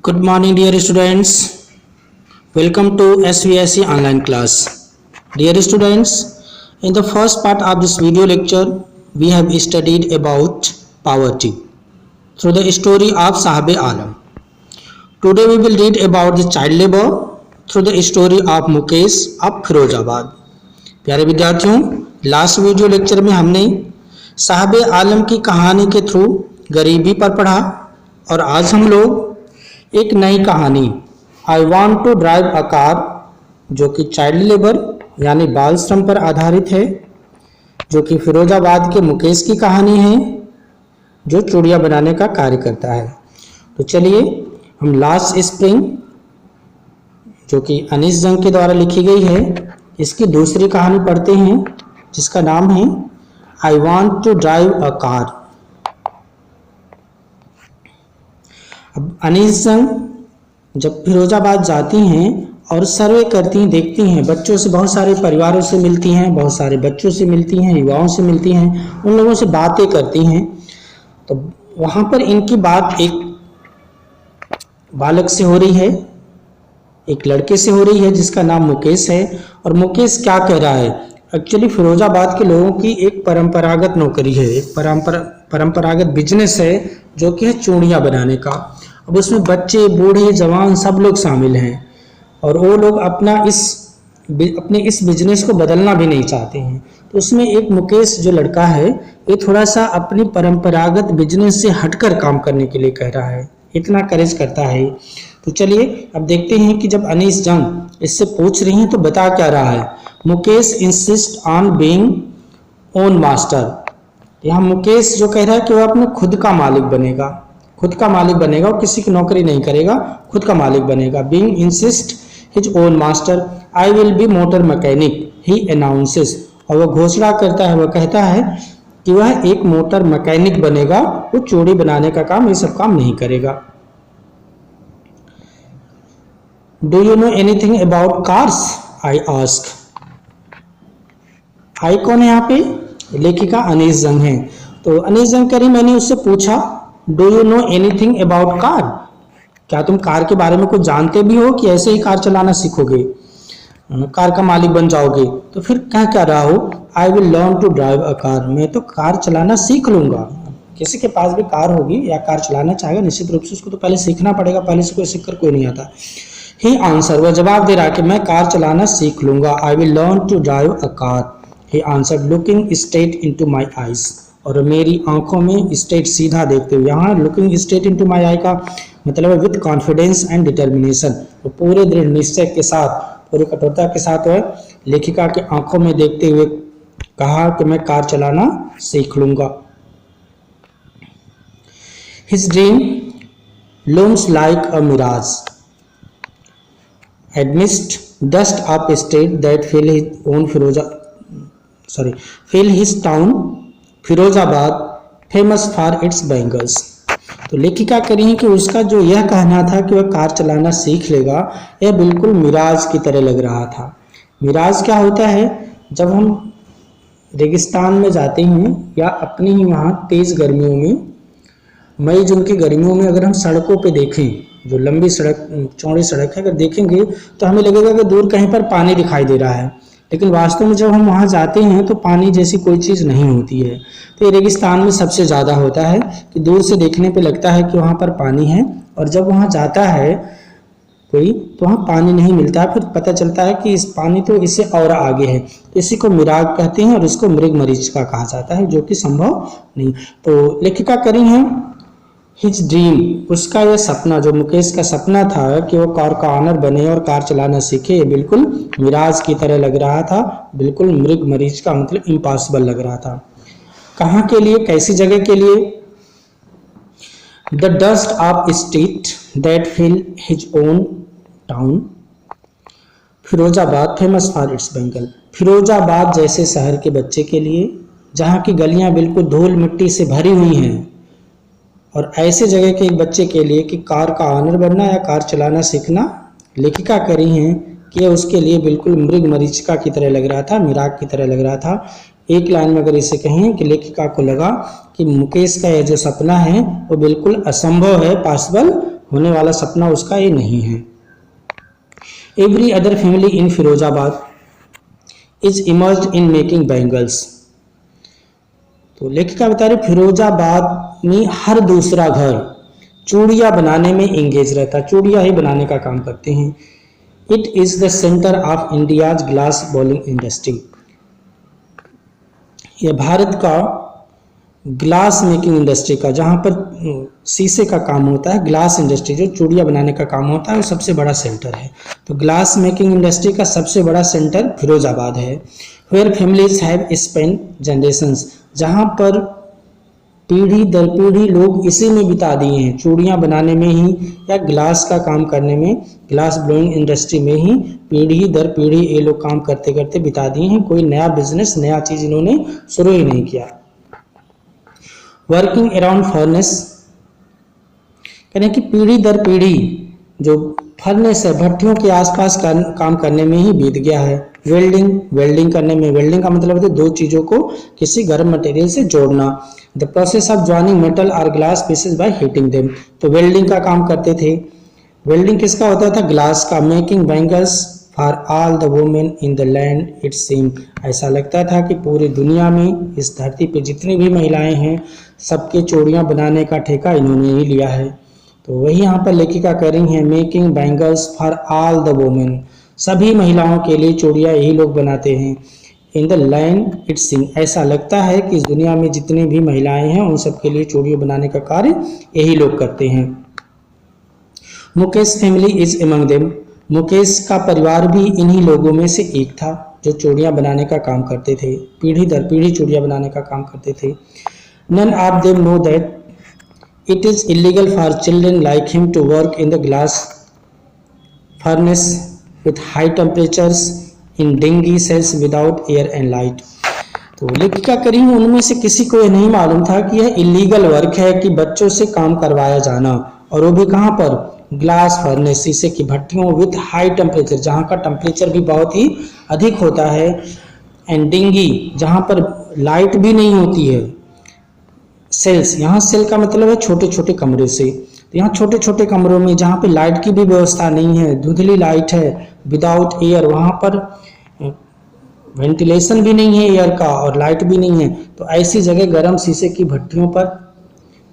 Good morning, dear students. Welcome to SVSC online class. Dear students, in the first part of this video lecture, we have studied about poverty through the story of Sahabe Alam. Today we will read about the child labor through the story of Mukesh of Firozabad. प्यारे विद्यार्थियों, last video lecture में हमने साहबे आलम की कहानी के through गरीबी पर पढ़ा और आज हम लोग एक नई कहानी I want to drive a car जो कि चाइल्ड लेबर यानी बाल श्रम पर आधारित है, जो कि फिरोजाबाद के मुकेश की कहानी है जो चूड़ियाँ बनाने का कार्य करता है। तो चलिए हम लास्ट स्प्रिंग जो कि अनीस जंग के द्वारा लिखी गई है इसकी दूसरी कहानी पढ़ते हैं जिसका नाम है I want to drive a car. अब अनीस जंग जब फिरोजाबाद जाती हैं और सर्वे करती हैं, देखती हैं, बच्चों से, बहुत सारे परिवारों से मिलती हैं, बहुत सारे बच्चों से मिलती हैं, युवाओं से मिलती हैं, उन लोगों से बातें करती हैं। तो वहाँ पर इनकी बात एक बालक से हो रही है, एक लड़के से हो रही है जिसका नाम मुकेश है। और मुकेश क्या कह रहा है, एक्चुअली फिरोजाबाद के लोगों की एक परंपरागत नौकरी है, एक परंपरागत बिजनेस है जो कि है चूड़ियाँ बनाने का। अब उसमें बच्चे, बूढ़े, जवान सब लोग शामिल हैं और वो लोग अपने इस बिजनेस को बदलना भी नहीं चाहते हैं। तो उसमें एक मुकेश जो लड़का है ये थोड़ा सा अपनी परंपरागत बिजनेस से हटकर काम करने के लिए कह रहा है, इतना करेज करता है। तो चलिए अब देखते हैं कि जब अनीस जंग इससे पूछ रही हैं तो बता क्या रहा है। Mukesh insist on being own master. यहाँ मुकेश जो कह रहा है कि वह अपने खुद का मालिक बनेगा, खुद का मालिक बनेगा, वो किसी की नौकरी नहीं करेगा, खुद का मालिक बनेगा। Being insist his own master, I will be motor mechanic he announces. और वह घोषणा करता है, वह कहता है कि वह एक मोटर मैकेनिक बनेगा, वो चूड़ी बनाने का काम, ये सब काम नहीं करेगा। Do you know anything about cars I ask. आई कौन है यहाँ पे, लेखिका अनीस जंग है। तो अनीस जंग कह रही मैंने उससे पूछा do you know anything about car, क्या तुम कार के बारे में कुछ जानते भी हो कि ऐसे ही कार चलाना सीखोगे, कार का मालिक बन जाओगे। तो फिर कह क्या रहा हो, I will learn to drive a car, मैं तो कार चलाना सीख लूंगा। किसी के पास भी कार होगी या कार चलाना चाहेगा निश्चित रूप से उसको तो पहले सीखना पड़ेगा, पहले से कोई सीख कर कोई नहीं आता। ही आंसर, वह जवाब दे रहा कि मैं कार चलाना सीख लूंगा। I will learn to drive a car, he answer looking straight into my eyes, और मेरी आंखों में स्ट्रेट सीधा देखते हुए। यहाँ looking straight into my eye का मतलब है विद कॉन्फिडेंस एंड डिटर्मिनेशन, तो पूरे दृढ़ निश्चय के साथ, पूरी कठोरता के साथ वह लेखिका के आंखों में देखते हुए कहा कि मैं कार चलाना सीख लूंगा। His dream looms like a mirage amidst dust of state that fill his town Firozabad famous for its bangles. तो लेखिका कह रही है कि उसका जो यह कहना था कि वह कार चलाना सीख लेगा, यह बिल्कुल मिराज की तरह लग रहा था। मिराज क्या होता है, जब हम रेगिस्तान में जाते हैं या अपने ही वहाँ तेज गर्मियों में, मई जून की गर्मियों में अगर हम सड़कों पे देखें, जो लंबी सड़क, चौड़ी सड़क है, अगर देखेंगे तो हमें लगेगा कि दूर कहीं पर पानी दिखाई दे रहा है, लेकिन वास्तव में जब हम वहाँ जाते हैं तो पानी जैसी कोई चीज़ नहीं होती है। तो ये रेगिस्तान में सबसे ज़्यादा होता है कि दूर से देखने पे लगता है कि वहाँ पर पानी है, और जब वहाँ जाता है कोई तो वहाँ पानी नहीं मिलता, फिर पता चलता है कि इस पानी तो इससे और आगे है। तो इसी को मिराज कहते हैं और इसको मृग मरीचिका कहा जाता है, जो कि संभव नहीं। तो लेखिका करी है हिज ड्रीम, उसका यह सपना, जो मुकेश का सपना था कि वो कार का ऑनर बने और कार चलाना सीखे, ये बिल्कुल मिराज की तरह लग रहा था, बिल्कुल मृग मरीच का मतलब इम्पॉसिबल लग रहा था। कहाँ के लिए, कैसी जगह के लिए, the dust of street that fill his own town Firozabad famous for its bangle. Firozabad जैसे शहर के बच्चे के लिए जहाँ की गलियाँ बिल्कुल धूल मिट्टी से भरी हुई हैं, और ऐसे जगह के एक बच्चे के लिए कि कार का ऑनर बनना या कार चलाना सीखना, लेखिका करी हैं कि उसके लिए बिल्कुल मृग मरीचिका की तरह लग रहा था, मिराग की तरह लग रहा था। एक लाइन में अगर इसे कहें कि लेखिका को लगा कि मुकेश का यह जो सपना है वो बिल्कुल असंभव है, पॉसिबल होने वाला सपना उसका ये नहीं है। Every other family in Firozabad is emerged in making bangles. तो लेखिका बता रही फिरोजाबाद में हर दूसरा घर चूड़ियाँ बनाने में इंगेज रहता है, चूड़ियाँ ही बनाने का काम करते हैं। It is the centre of India's glass bowling industry. यह भारत का ग्लास मेकिंग इंडस्ट्री का, जहाँ पर शीशे का काम होता है, ग्लास इंडस्ट्री जो चूड़ियाँ बनाने का काम होता है, वो सबसे बड़ा सेंटर है। तो ग्लास मेकिंग इंडस्ट्री का सबसे बड़ा सेंटर फिरोजाबाद है। Where families have spend generations, जहाँ पर पीढ़ी दर पीढ़ी लोग इसी में बिता दिए हैं, चूड़ियाँ बनाने में ही या ग्लास का काम करने में, ग्लास ब्लोइंग इंडस्ट्री में ही पीढ़ी दर पीढ़ी ये लोग काम करते करते बिता दिए हैं। कोई नया बिजनेस, नया चीज़ इन्होंने शुरू ही नहीं किया। वर्किंग अराउंड फर्नेस, यानी कि पीढ़ी दर पीढ़ी जो फर्नेस है, भट्टियों के आसपास काम करने में ही बीत गया है। वेल्डिंग करने में, वेल्डिंग का मतलब है दो चीज़ों को किसी गर्म मटेरियल से जोड़ना। The process of joining metal और glass pieces by heating them, तो वेल्डिंग का काम करते थे। वेल्डिंग किसका होता था? ग्लास का। Making bangles for all the women in the land it seem, ऐसा लगता था कि पूरी दुनिया में, इस धरती पे जितनी भी महिलाएं हैं, सबके चूड़ियाँ बनाने का ठेका इन्होंने ही लिया है। तो वही यहाँ पर लेखिका कह रही हैं, making bangles for all the women, सभी महिलाओं के लिए चूड़ियाँ यही लोग बनाते हैं। In the land it seem, ऐसा लगता है कि इस दुनिया में जितनी भी महिलाएं हैं उन सब के लिए चूड़ियाँ बनाने का कार्य यही लोग करते हैं। Mukesh family is among them, Mukesh का परिवार भी इन्हीं लोगों में से एक था जो चूड़ियाँ बनाने का काम करते थे, पीढ़ी दर पीढ़ी चूड़ियाँ बनाने का काम करते थे। None of them know that it is illegal for children like him to work in the glass furnace with high temperatures in dingy cells without air and light. तो लेखिका करी उनमें से किसी को यह नहीं मालूम था कि यह इलीगल वर्क है कि बच्चों से काम करवाया जाना, और वो भी कहाँ पर? ग्लास फर्नेस, शीशे की भट्टियों विथ हाई टेम्परेचर, जहाँ का टेम्परेचर भी बहुत ही अधिक होता है, एंड डेंगी, जहाँ पर लाइट भी नहीं होती है। सेल्स, यहाँ सेल का मतलब है छोटे छोटे कमरे से, तो यहाँ छोटे छोटे कमरों में जहाँ पे लाइट की भी व्यवस्था नहीं है, धुंधली लाइट है, विदाउट एयर, वहाँ पर वेंटिलेशन भी नहीं है एयर का और लाइट भी नहीं है। तो ऐसी जगह गर्म शीशे की भट्टियों पर,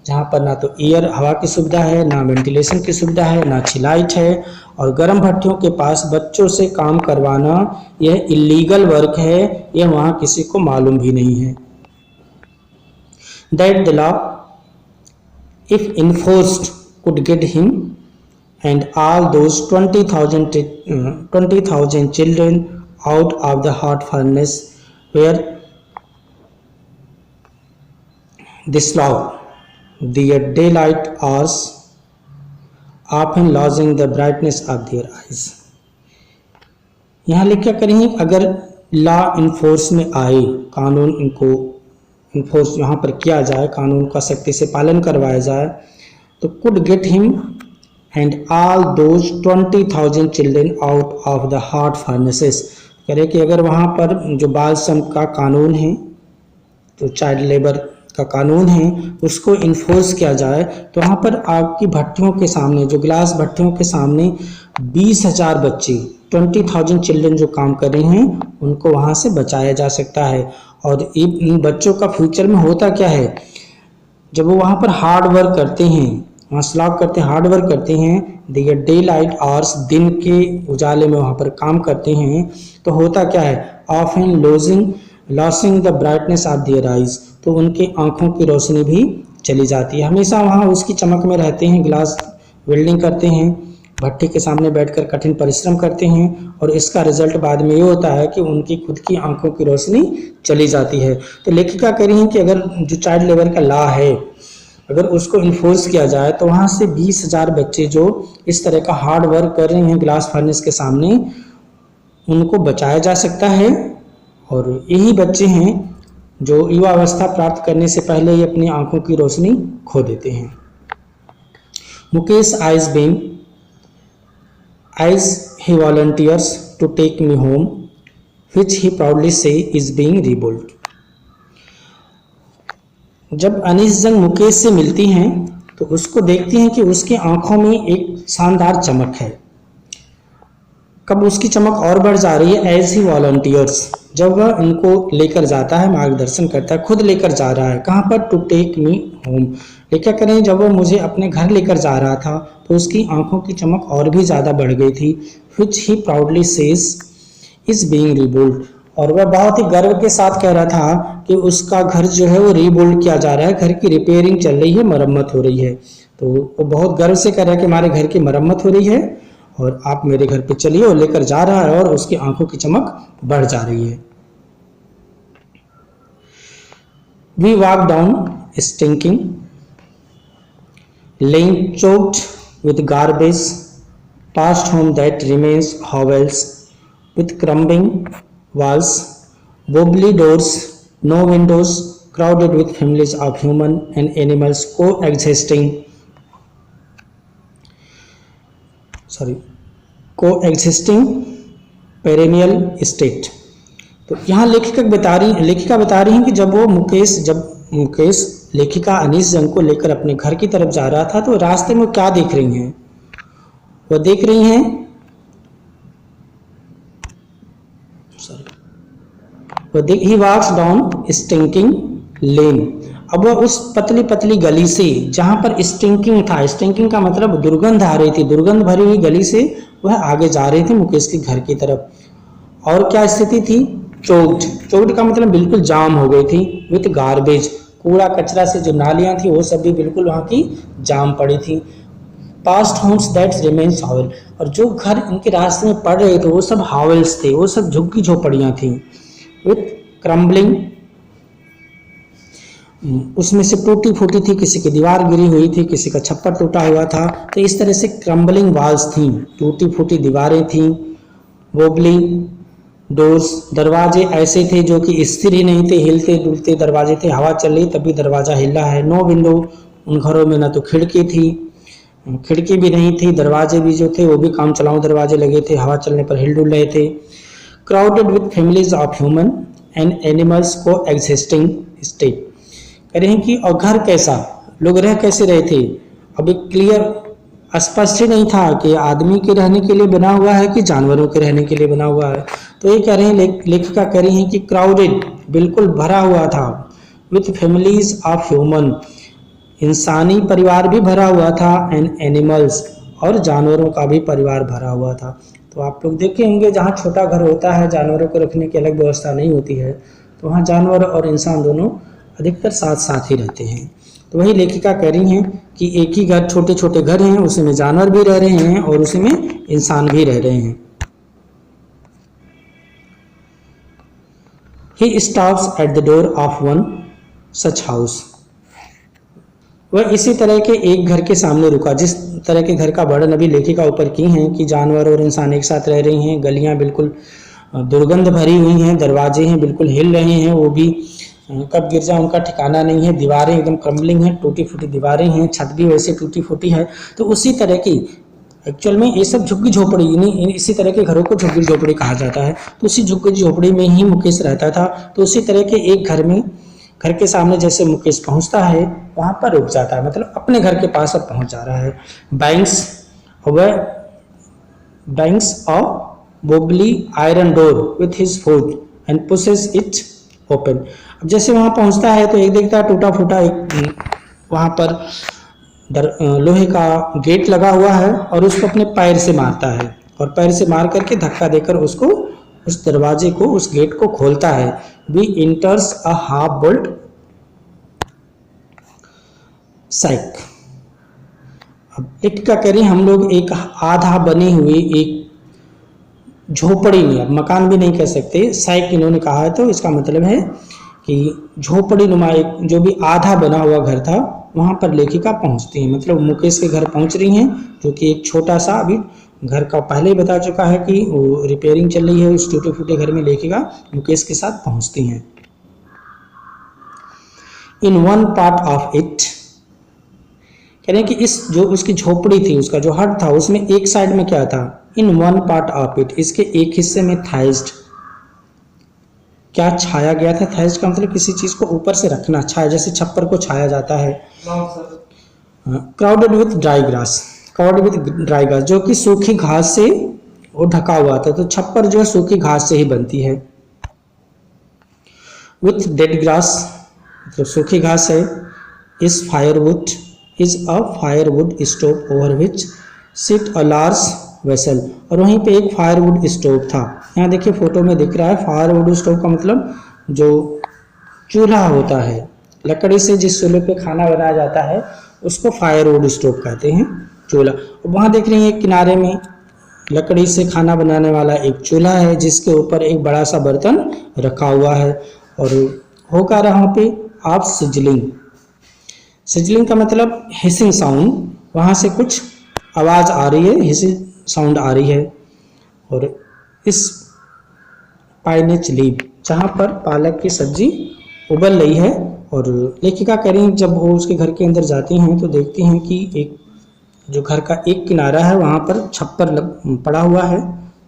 जहाँ पर ना तो एयर हवा की सुविधा है, ना वेंटिलेशन की सुविधा है, ना अच्छी लाइट है, और गर्म भट्टियों के पास बच्चों से काम करवाना यह इलीगल वर्क है, यह वहाँ किसी को मालूम भी नहीं है। That the law, if enforced, could get him and all those 20,000 children out of the hot furnace where this law, their daylight hours, often losing the brightness of their eyes। यहाँ लिख क्या करेंगे? अगर लॉ इन्फोर्स में आए, कानून इनको enforce यहाँ पर किया जाए, कानून का सख्ती से पालन करवाया जाए, तो could get him and all those 20,000 children out of the hot furnaces. कह कि अगर वहाँ पर जो बाल श्रम का कानून है, जो चाइल्ड लेबर का कानून है, उसको इन्फोर्स किया जाए, तो वहाँ पर आपकी भट्टियों के सामने, जो ग्लास भट्टियों के सामने 20,000 बच्चे, 20,000 चिल्ड्रन जो काम कर रहे हैं, उनको वहाँ से बचाया जा सकता है। और इन बच्चों का फ्यूचर में होता क्या है, जब वो वहाँ पर हार्ड वर्क करते हैं, वहाँ स्लॉग करते हैं, हार्ड वर्क करते हैं, देयर डे लाइट आवर्स, दिन के उजाले में वहाँ पर काम करते हैं, तो होता क्या है? Often losing the brightness of their eyes, तो उनके आँखों की रोशनी भी चली जाती है। हमेशा वहाँ उसकी चमक में रहते हैं, ग्लास वेल्डिंग करते हैं, भट्टी के सामने बैठकर कठिन परिश्रम करते हैं, और इसका रिजल्ट बाद में ये होता है कि उनकी खुद की आंखों की रोशनी चली जाती है। तो लेखिका कह रही है कि अगर जो चाइल्ड लेबर का लॉ है, अगर उसको इन्फोर्स किया जाए, तो वहाँ से 20,000 बच्चे जो इस तरह का हार्ड वर्क कर रहे हैं ग्लास फर्नेस के सामने, उनको बचाया जा सकता है। और यही बच्चे हैं जो युवा अवस्था प्राप्त करने से पहले ही अपनी आंखों की रोशनी खो देते हैं। Mukesh eyes beam as he volunteers to take me home, which he proudly say is being rebuilt। जब अनीस जंग मुकेश से मिलती हैं तो उसको देखती हैं कि उसकी आंखों में एक शानदार चमक है। कब उसकी चमक और बढ़ जा रही है, एज ही वॉलंटियर्स, जब वह उनको लेकर जाता है, मार्गदर्शन करता है, खुद लेकर जा रहा है। कहाँ पर? To take me home. क्या करें, जब वो मुझे अपने घर लेकर जा रहा था तो उसकी आंखों की चमक और भी ज़्यादा बढ़ गई थी। विच ही प्राउडली सेज इज बीइंग रीबोल्ड, और वह बहुत ही गर्व के साथ कह रहा था कि उसका घर जो है वो रीबोल्ड किया जा रहा है, घर की रिपेयरिंग चल रही है, मरम्मत हो रही है। तो वो बहुत गर्व से कह रहा है कि हमारे घर की मरम्मत हो रही है और आप मेरे घर पे चलिए, और लेकर जा रहा है और उसकी आंखों की चमक बढ़ जा रही है। We walk down stinking lane choked with garbage, past home that remains hovels with crumbling walls, wobbly doors, no windows, crowded with families of human and animals coexisting perennial state। तो यहाँ लेखिका बता रही हैं कि जब मुकेश लेखिका अनीस जंग को लेकर अपने घर की तरफ जा रहा था तो रास्ते में क्या देख रही हैं? वह देख रही हैं ही वॉक्स डाउन स्टिंकिंग लेन। अब वह उस पतली पतली गली से, जहां पर स्टिंकिंग था, स्टिंकिंग का मतलब दुर्गंध आ रही थी, दुर्गंध भरी हुई गली से वह आगे जा रही थी मुकेश के घर की तरफ। और क्या स्थिति थी? चोक्ड का मतलब बिल्कुल जाम हो गई थी। विथ गार्बेज, कूड़ा कचरा से जो नालियां थी वो सब भी बिल्कुल वहां की जाम पड़ी थी। Past homes that remains hovel, और जो घर इनके रास्ते में पड़ रहे थे वो सब हावल्स थे, वो सब झुग्गी झोपड़ियां थी। विथ क्रम्बलिंग, उसमें से टूटी फूटी थी, किसी की दीवार गिरी हुई थी, किसी का छप्पर टूटा हुआ था। तो इस तरह से क्रम्बलिंग वॉल्स थी, टूटी फूटी दीवारें थी। वोबली डोर्स, दरवाजे ऐसे थे जो कि स्थिर ही नहीं थे, हिलते डुलते दरवाजे थे, हवा चल रही तभी दरवाजा हिला है। नो विंडो, उन घरों में ना तो खिड़की थी, खिड़की भी नहीं थी, दरवाजे भी जो थे वो भी काम चलाऊ दरवाजे लगे थे, हवा चलने पर हिल डुल रहे थे। Crowded with families of human and animals को एग्जिस्टिंग स्टेट, कह रहे हैं कि और घर कैसा, लोग रह कैसे रहे थे, अब एक क्लियर स्पष्ट ही नहीं था कि आदमी के रहने के लिए बना हुआ है कि जानवरों के रहने के लिए बना हुआ है। तो ये कह रहे हैं, लेखिका कह रही हैं कि क्राउडेड, बिल्कुल भरा हुआ था, विथ फैमिलीज ऑफ ह्यूमन, इंसानी परिवार भी भरा हुआ था, एंड एनिमल्स, और जानवरों का भी परिवार भरा हुआ था। तो आप लोग देखे होंगे जहाँ छोटा घर होता है, जानवरों को रखने की अलग व्यवस्था नहीं होती है, तो वहाँ जानवर और इंसान दोनों अधिकतर साथ साथ ही रहते हैं। तो वही लेखिका कह रही हैं कि एक ही घर, छोटे छोटे घर हैं, उसी में जानवर भी रह रहे हैं और उसी में इंसान भी रह रहे हैं। He stops at the door of one such house, वह इसी तरह के एक घर के सामने रुका, जिस तरह के घर का वर्णन अभी लेखिका ऊपर की हैं कि जानवर और इंसान एक साथ रह रही हैं, गलियां बिल्कुल दुर्गंध भरी हुई हैं, दरवाजे हैं बिल्कुल हिल रहे हैं, वो भी कब गिर जाए उनका ठिकाना नहीं है, दीवारें एकदम क्रम्बलिंग हैं, टूटी फूटी दीवारें हैं, छत भी वैसे टूटी फूटी है। तो उसी तरह की, एक्चुअल में ये सब झुग्गी झोपड़ी, इसी तरह के घरों को झुग्गी झोपड़ी कहा जाता है। तो उसी झुग्गी झोपड़ी में ही मुकेश रहता था। तो उसी तरह के एक घर में, घर के सामने जैसे मुकेश पहुंचता है वहां पर रुक जाता है, मतलब अपने घर के पास अब पहुंच जा रहा है। Banks of wobbly iron door with his foot and pushes it open. अब जैसे वहां पहुंचता है तो एक देखता है टूटा फूटा एक वहां पर लोहे का गेट लगा हुआ है और उसको अपने पैर से मारता है, और पैर से मार करके धक्का देकर उसको, उस दरवाजे को, उस गेट को खोलता है। We enters a half built shack. अब लेखिका कह रही हम लोग एक आधा बनी हुई एक झोपड़ी में, अब मकान भी नहीं कह सकते, साइक इन्होंने कहा है, तो इसका मतलब है कि झोपड़ी नुमा एक जो भी आधा बना हुआ घर था वहां पर लेखिका पहुंचती है, मतलब मुकेश के घर पहुंच रही हैं, जो कि एक छोटा सा, अभी घर का पहले ही बता चुका है कि वो रिपेयरिंग चल रही है, उस टूटे फूटे घर में लेखिका मुकेश के साथ पहुंचती हैं। In one part of it, कह रहे हैं कि इस जो उसकी झोपड़ी थी, उसका जो हट था, उसमें एक साइड में क्या था, in one part of it, इसके एक हिस्से में थाइज्ड, क्या छाया गया था। थाइज्ड का मतलब किसी चीज को ऊपर से रखना, छाया, जैसे छप्पर को छाया जाता है, crowded with dry grass, crowded with dry grass, जो कि सूखी घास से वो ढका हुआ था। तो छप्पर जो है सूखी घास से ही बनती है। विथ डेड ग्रास मतलब सूखी घास है। Is firewood, is a firewood stove over which sit a large vessel, और वहीं पे एक फायरवुड स्टोव था। यहाँ देखिए फोटो में दिख रहा है फायरवुड स्टोव का मतलब जो चूल्हा होता है, लकड़ी से जिस चूल्हे पे खाना बनाया जाता है उसको फायरवुड स्टोव कहते हैं, चूल्हा। वहाँ देख रही हैं किनारे में लकड़ी से खाना बनाने वाला एक चूल्हा है जिसके ऊपर एक बड़ा सा बर्तन रखा हुआ है, और होगा वहाँ पे आप सिजलिंग। सिजलिंग का मतलब हिसिंग साउंड, वहाँ से कुछ आवाज़ आ रही है, हिसिंग साउंड आ रही है। और इस स्पाइनच लीव, जहाँ पर पालक की सब्जी उबल रही है, और लेखिका कह रही जब वो उसके घर के अंदर जाती हैं तो देखती हैं कि एक जो घर का एक किनारा है वहाँ पर छप्पर पड़ा हुआ है,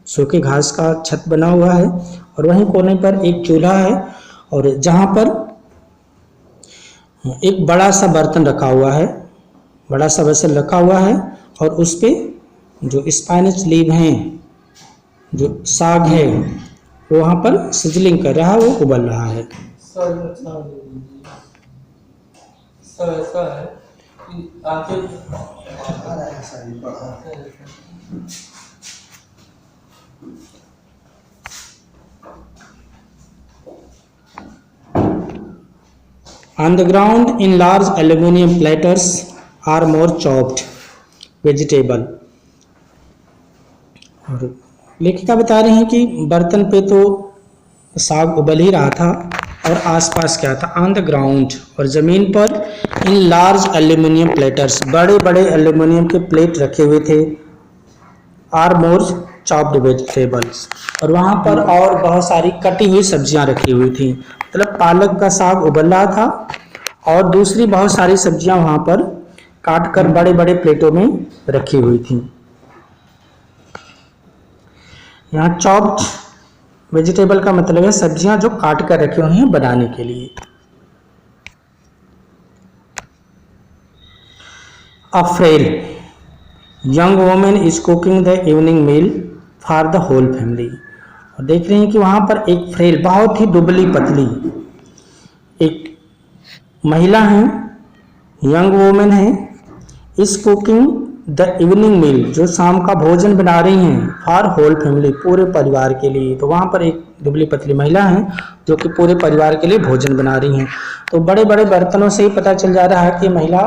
सूखे घास का छत बना हुआ है, और वहीं कोने पर एक चूल्हा है, और जहाँ पर एक बड़ा सा बर्तन रखा हुआ है, बड़ा सा वेसल रखा हुआ है, और उस पे जो स्पाइनच लीव हैं, जो साग है, वो वहाँ पर सिजलिंग कर रहा है, वो उबल रहा है। ऐसा है कि आगे On the ground in large aluminum platters are more chopped vegetable। और लेखिका बता रही हैं कि बर्तन पे तो साग उबल ही रहा था, और आसपास क्या था, ऑन द ग्राउंड, और ज़मीन पर इन लार्ज एल्यूमिनियम प्लेटर्स, बड़े बड़े एल्यूमिनियम के प्लेट रखे हुए थे, आर मोर चॉप्ड वेजिटेबल्स, और वहाँ पर और बहुत सारी कटी हुई सब्जियाँ रखी हुई थी। मतलब पालक का साग उबल रहा था और दूसरी बहुत सारी सब्जियाँ वहाँ पर काट कर बड़े बड़े प्लेटों में रखी हुई थी। यहाँ चॉप्ड वेजिटेबल का मतलब है सब्जियां जो काट कर रखी हुई हैं बनाने के लिए। A frail young women is cooking the evening meal for the whole family. और देख रहे हैं कि वहां पर एक फ्रेल, बहुत ही दुबली पतली एक महिला है, यंग वोमेन है, इज कुकिंग द इवनिंग मील, जो शाम का भोजन बना रही हैं, फॉर होल फैमिली, पूरे परिवार के लिए। तो वहाँ पर एक दुबली पतली महिला है जो कि पूरे परिवार के लिए भोजन बना रही हैं। तो बड़े बड़े बर्तनों से ही पता चल जा रहा है कि महिला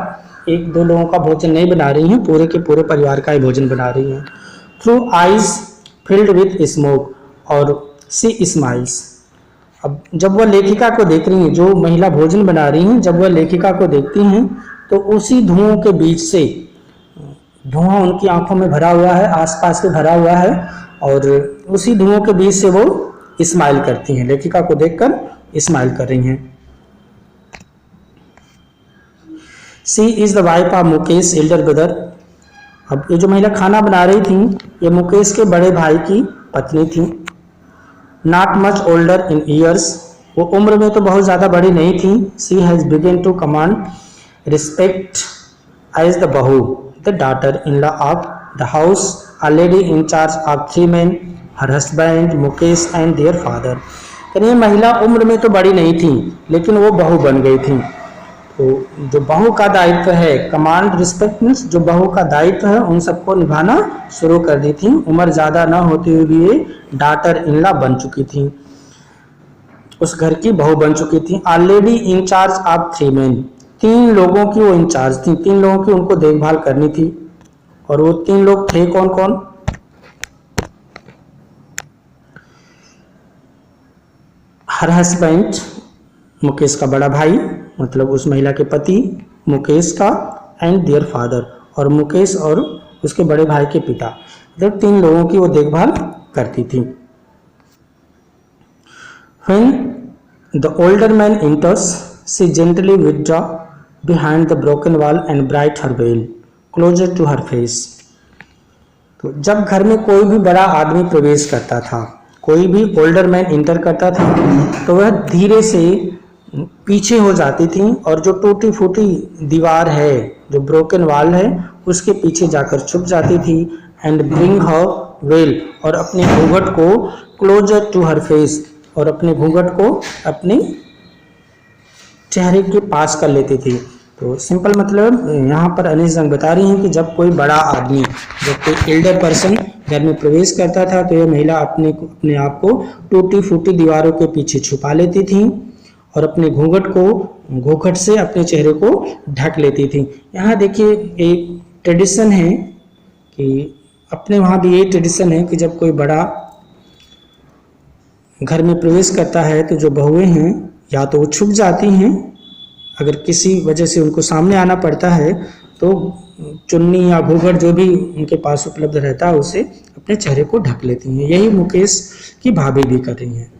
एक दो लोगों का भोजन नहीं बना रही हैं, पूरे के पूरे परिवार का ही भोजन बना रही हैं। Through eyes filled with smoke, और सी स्माइल्स। अब जब वह लेखिका को देख रही हैं, जो महिला भोजन बना रही हैं, जब वह लेखिका को देखती हैं तो उसी धुओं के बीच से, धुआं उनकी आंखों में भरा हुआ है, आसपास में भरा हुआ है, और उसी धुओं के बीच से वो स्माइल करती हैं, लेखिका को देखकर स्माइल कर रही हैं। She is the wife of Mukesh elder brother. अब ये जो महिला खाना बना रही थी ये मुकेश के बड़े भाई की पत्नी थी। Not much older in years, वो उम्र में तो बहुत ज़्यादा बड़ी नहीं थी। She has begun to command respect as the bahu, the daughter-in-law of the house, a lady in charge of 3 men, her husband Mukesh and their father। ये महिला उम्र में तो बड़ी नहीं थी लेकिन वो बहू बन गई थी। तो जो बहू का दायित्व है, कमांड रिस्पेक्ट मीन्स जो बहू का दायित्व है उन सबको निभाना शुरू कर दी थी। उम्र ज़्यादा ना होते हुए भी ये डॉटर इन लॉ बन चुकी थी, उस घर की बहू बन चुकी थी। A lady in charge of 3 men, 3 लोगों की वो इंचार्ज थी, 3 लोगों की उनको देखभाल करनी थी। और वो 3 लोग थे कौन कौन? हर हस्बैंड, मुकेश का बड़ा भाई, मतलब उस महिला के पति, मुकेश का, एंड देयर फादर, और मुकेश और उसके बड़े भाई के पिता, मतलब 3 लोगों की वो देखभाल करती थी। When the older man enters, she gently withdraw behind the broken wall and brought her veil closer to her face। तो जब घर में कोई भी बड़ा आदमी प्रवेश करता था, कोई भी ओल्डर मैन इंटर करता था, तो वह धीरे से पीछे हो जाती थी और जो टूटी फूटी दीवार है, जो ब्रोकन वॉल है, उसके पीछे जाकर छुप जाती थी। एंड ब्रिंग हर वेल, और अपने घूंघट को क्लोजर टू हर फेस, और अपने घूंघट को अपने चेहरे के पास कर लेती थी। तो सिंपल मतलब यहाँ पर अनीस जंग बता रही हैं कि जब कोई बड़ा आदमी, जब कोई एल्डर पर्सन घर में प्रवेश करता था तो यह महिला अपने आप को टूटी फूटी दीवारों के पीछे छुपा लेती थी और अपने घूंघट से अपने चेहरे को ढक लेती थी। यहाँ देखिए एक ट्रेडिशन है कि अपने वहाँ भी यही ट्रेडिशन है कि जब कोई बड़ा घर में प्रवेश करता है तो जो बहुएं हैं या तो वो छुप जाती हैं, अगर किसी वजह से उनको सामने आना पड़ता है तो चुन्नी या घूंघट जो भी उनके पास उपलब्ध रहता है उसे अपने चेहरे को ढक लेती हैं। यही मुकेश की भाभी भी कर रही हैं।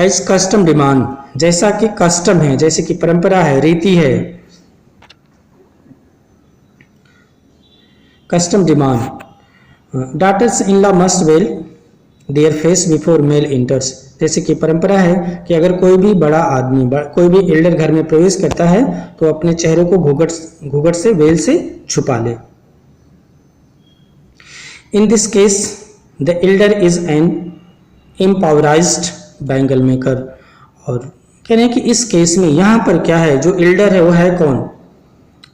एज कस्टम डिमांड, जैसा कि कस्टम है, जैसे कि परंपरा है, रीति है। Custom demand, daughters in law must veil their face before male elders, जैसे कि परंपरा है कि अगर कोई भी बड़ा आदमी, कोई भी एल्डर घर में प्रवेश करता है तो अपने चेहरे को घूंघट से, वेल से छुपा ले। In this case the elder is an empowerized bangle maker, और कह रहे हैं कि इस केस में यहाँ पर क्या है, जो एल्डर है वो है कौन?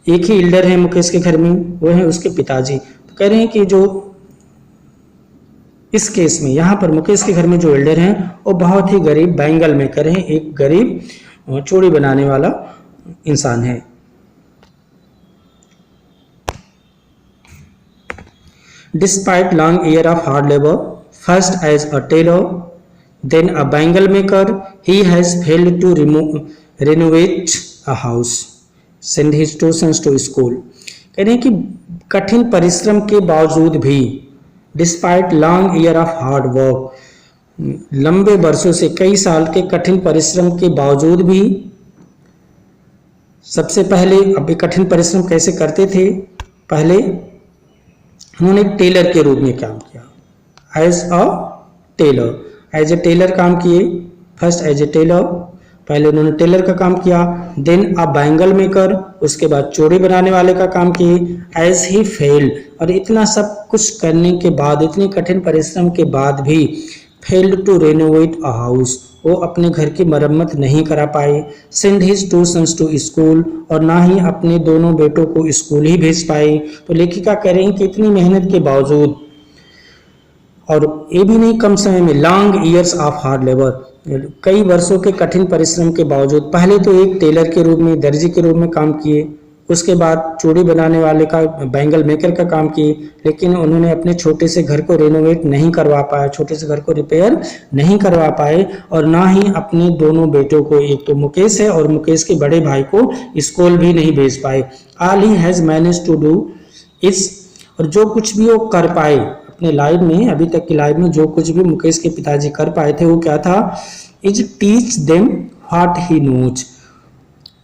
एक ही एल्डर है मुकेश के घर में, वो है उसके पिताजी। तो कह रहे हैं कि जो इस केस में यहाँ पर मुकेश के घर में जो एल्डर हैं वो बहुत ही गरीब बैंगल मेकर हैं, एक गरीब चूड़ी बनाने वाला इंसान है। Despite long year of hard labour, first as a tailor then a bangle maker, he has failed to renovate a house, send his two sons to school. कह रहे हैं कि कठिन परिश्रम के बावजूद भी, despite long year of hard work, लंबे वर्षों से, कई साल के कठिन परिश्रम के बावजूद भी, सबसे पहले अब कठिन परिश्रम कैसे करते थे? पहले उन्होंने एक टेलर के रूप में काम किया, as a tailor, as a tailor काम किए। फर्स्ट एज ए टेलर, पहले उन्होंने टेलर का काम किया। देन अ बैंगल मेकर, उसके बाद चूड़ी बनाने वाले का काम किए। एज ही फेल्ड, और इतना सब कुछ करने के बाद, इतनी कठिन परिश्रम के बाद भी failed to renovate a house, वो अपने घर की मरम्मत नहीं करा पाए। Send his two sons to school, और ना ही अपने दोनों बेटों को स्कूल ही भेज पाए। तो लेखिका कह रही हैं कि इतनी मेहनत के बावजूद, और ये भी नहीं कम समय में, long years of hard labour, कई वर्षों के कठिन परिश्रम के बावजूद, पहले तो एक टेलर के रूप में, दर्जी के रूप में काम किए, उसके बाद चूड़ी बनाने वाले का, बैंगल मेकर का काम किए, लेकिन उन्होंने अपने छोटे से घर को रेनोवेट नहीं करवा पाए, छोटे से घर को रिपेयर नहीं करवा पाए, और ना ही अपने दोनों बेटों को, एक तो मुकेश है और मुकेश के बड़े भाई को स्कूल भी नहीं भेज पाए। All he has manage to do is, और जो कुछ भी वो कर पाए अपने लाइफ में, अभी तक की लाइफ में जो कुछ भी मुकेश के पिताजी कर पाए थे वो क्या था? Is teach them what he knows,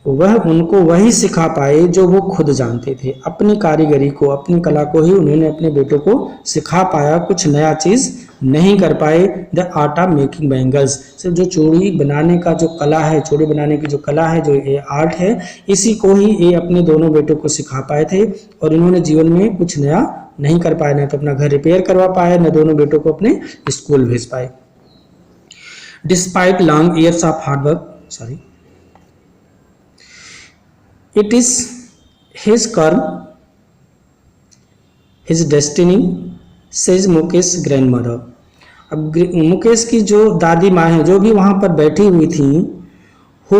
वह उनको वही सिखा पाए जो वो खुद जानते थे। अपनी कारीगरी को, अपनी कला को ही उन्होंने अपने बेटों को सिखा पाया, कुछ नया चीज नहीं कर पाए। The art of making bangles, सिर्फ जो चूड़ी बनाने का जो कला है, चूड़ी बनाने की जो कला है, जो ये आर्ट है, इसी को ही ये अपने दोनों बेटों को सिखा पाए थे, और इन्होंने जीवन में कुछ नया नहीं कर पाए, न तो अपना घर रिपेयर करवा पाए, न दोनों बेटों को अपने स्कूल भेज पाए। Despite long years of hard work, it is his कर्म, his destiny, says Mukesh grandmother. अब मुकेश की जो दादी माँ है, जो भी वहां पर बैठी हुई थी, who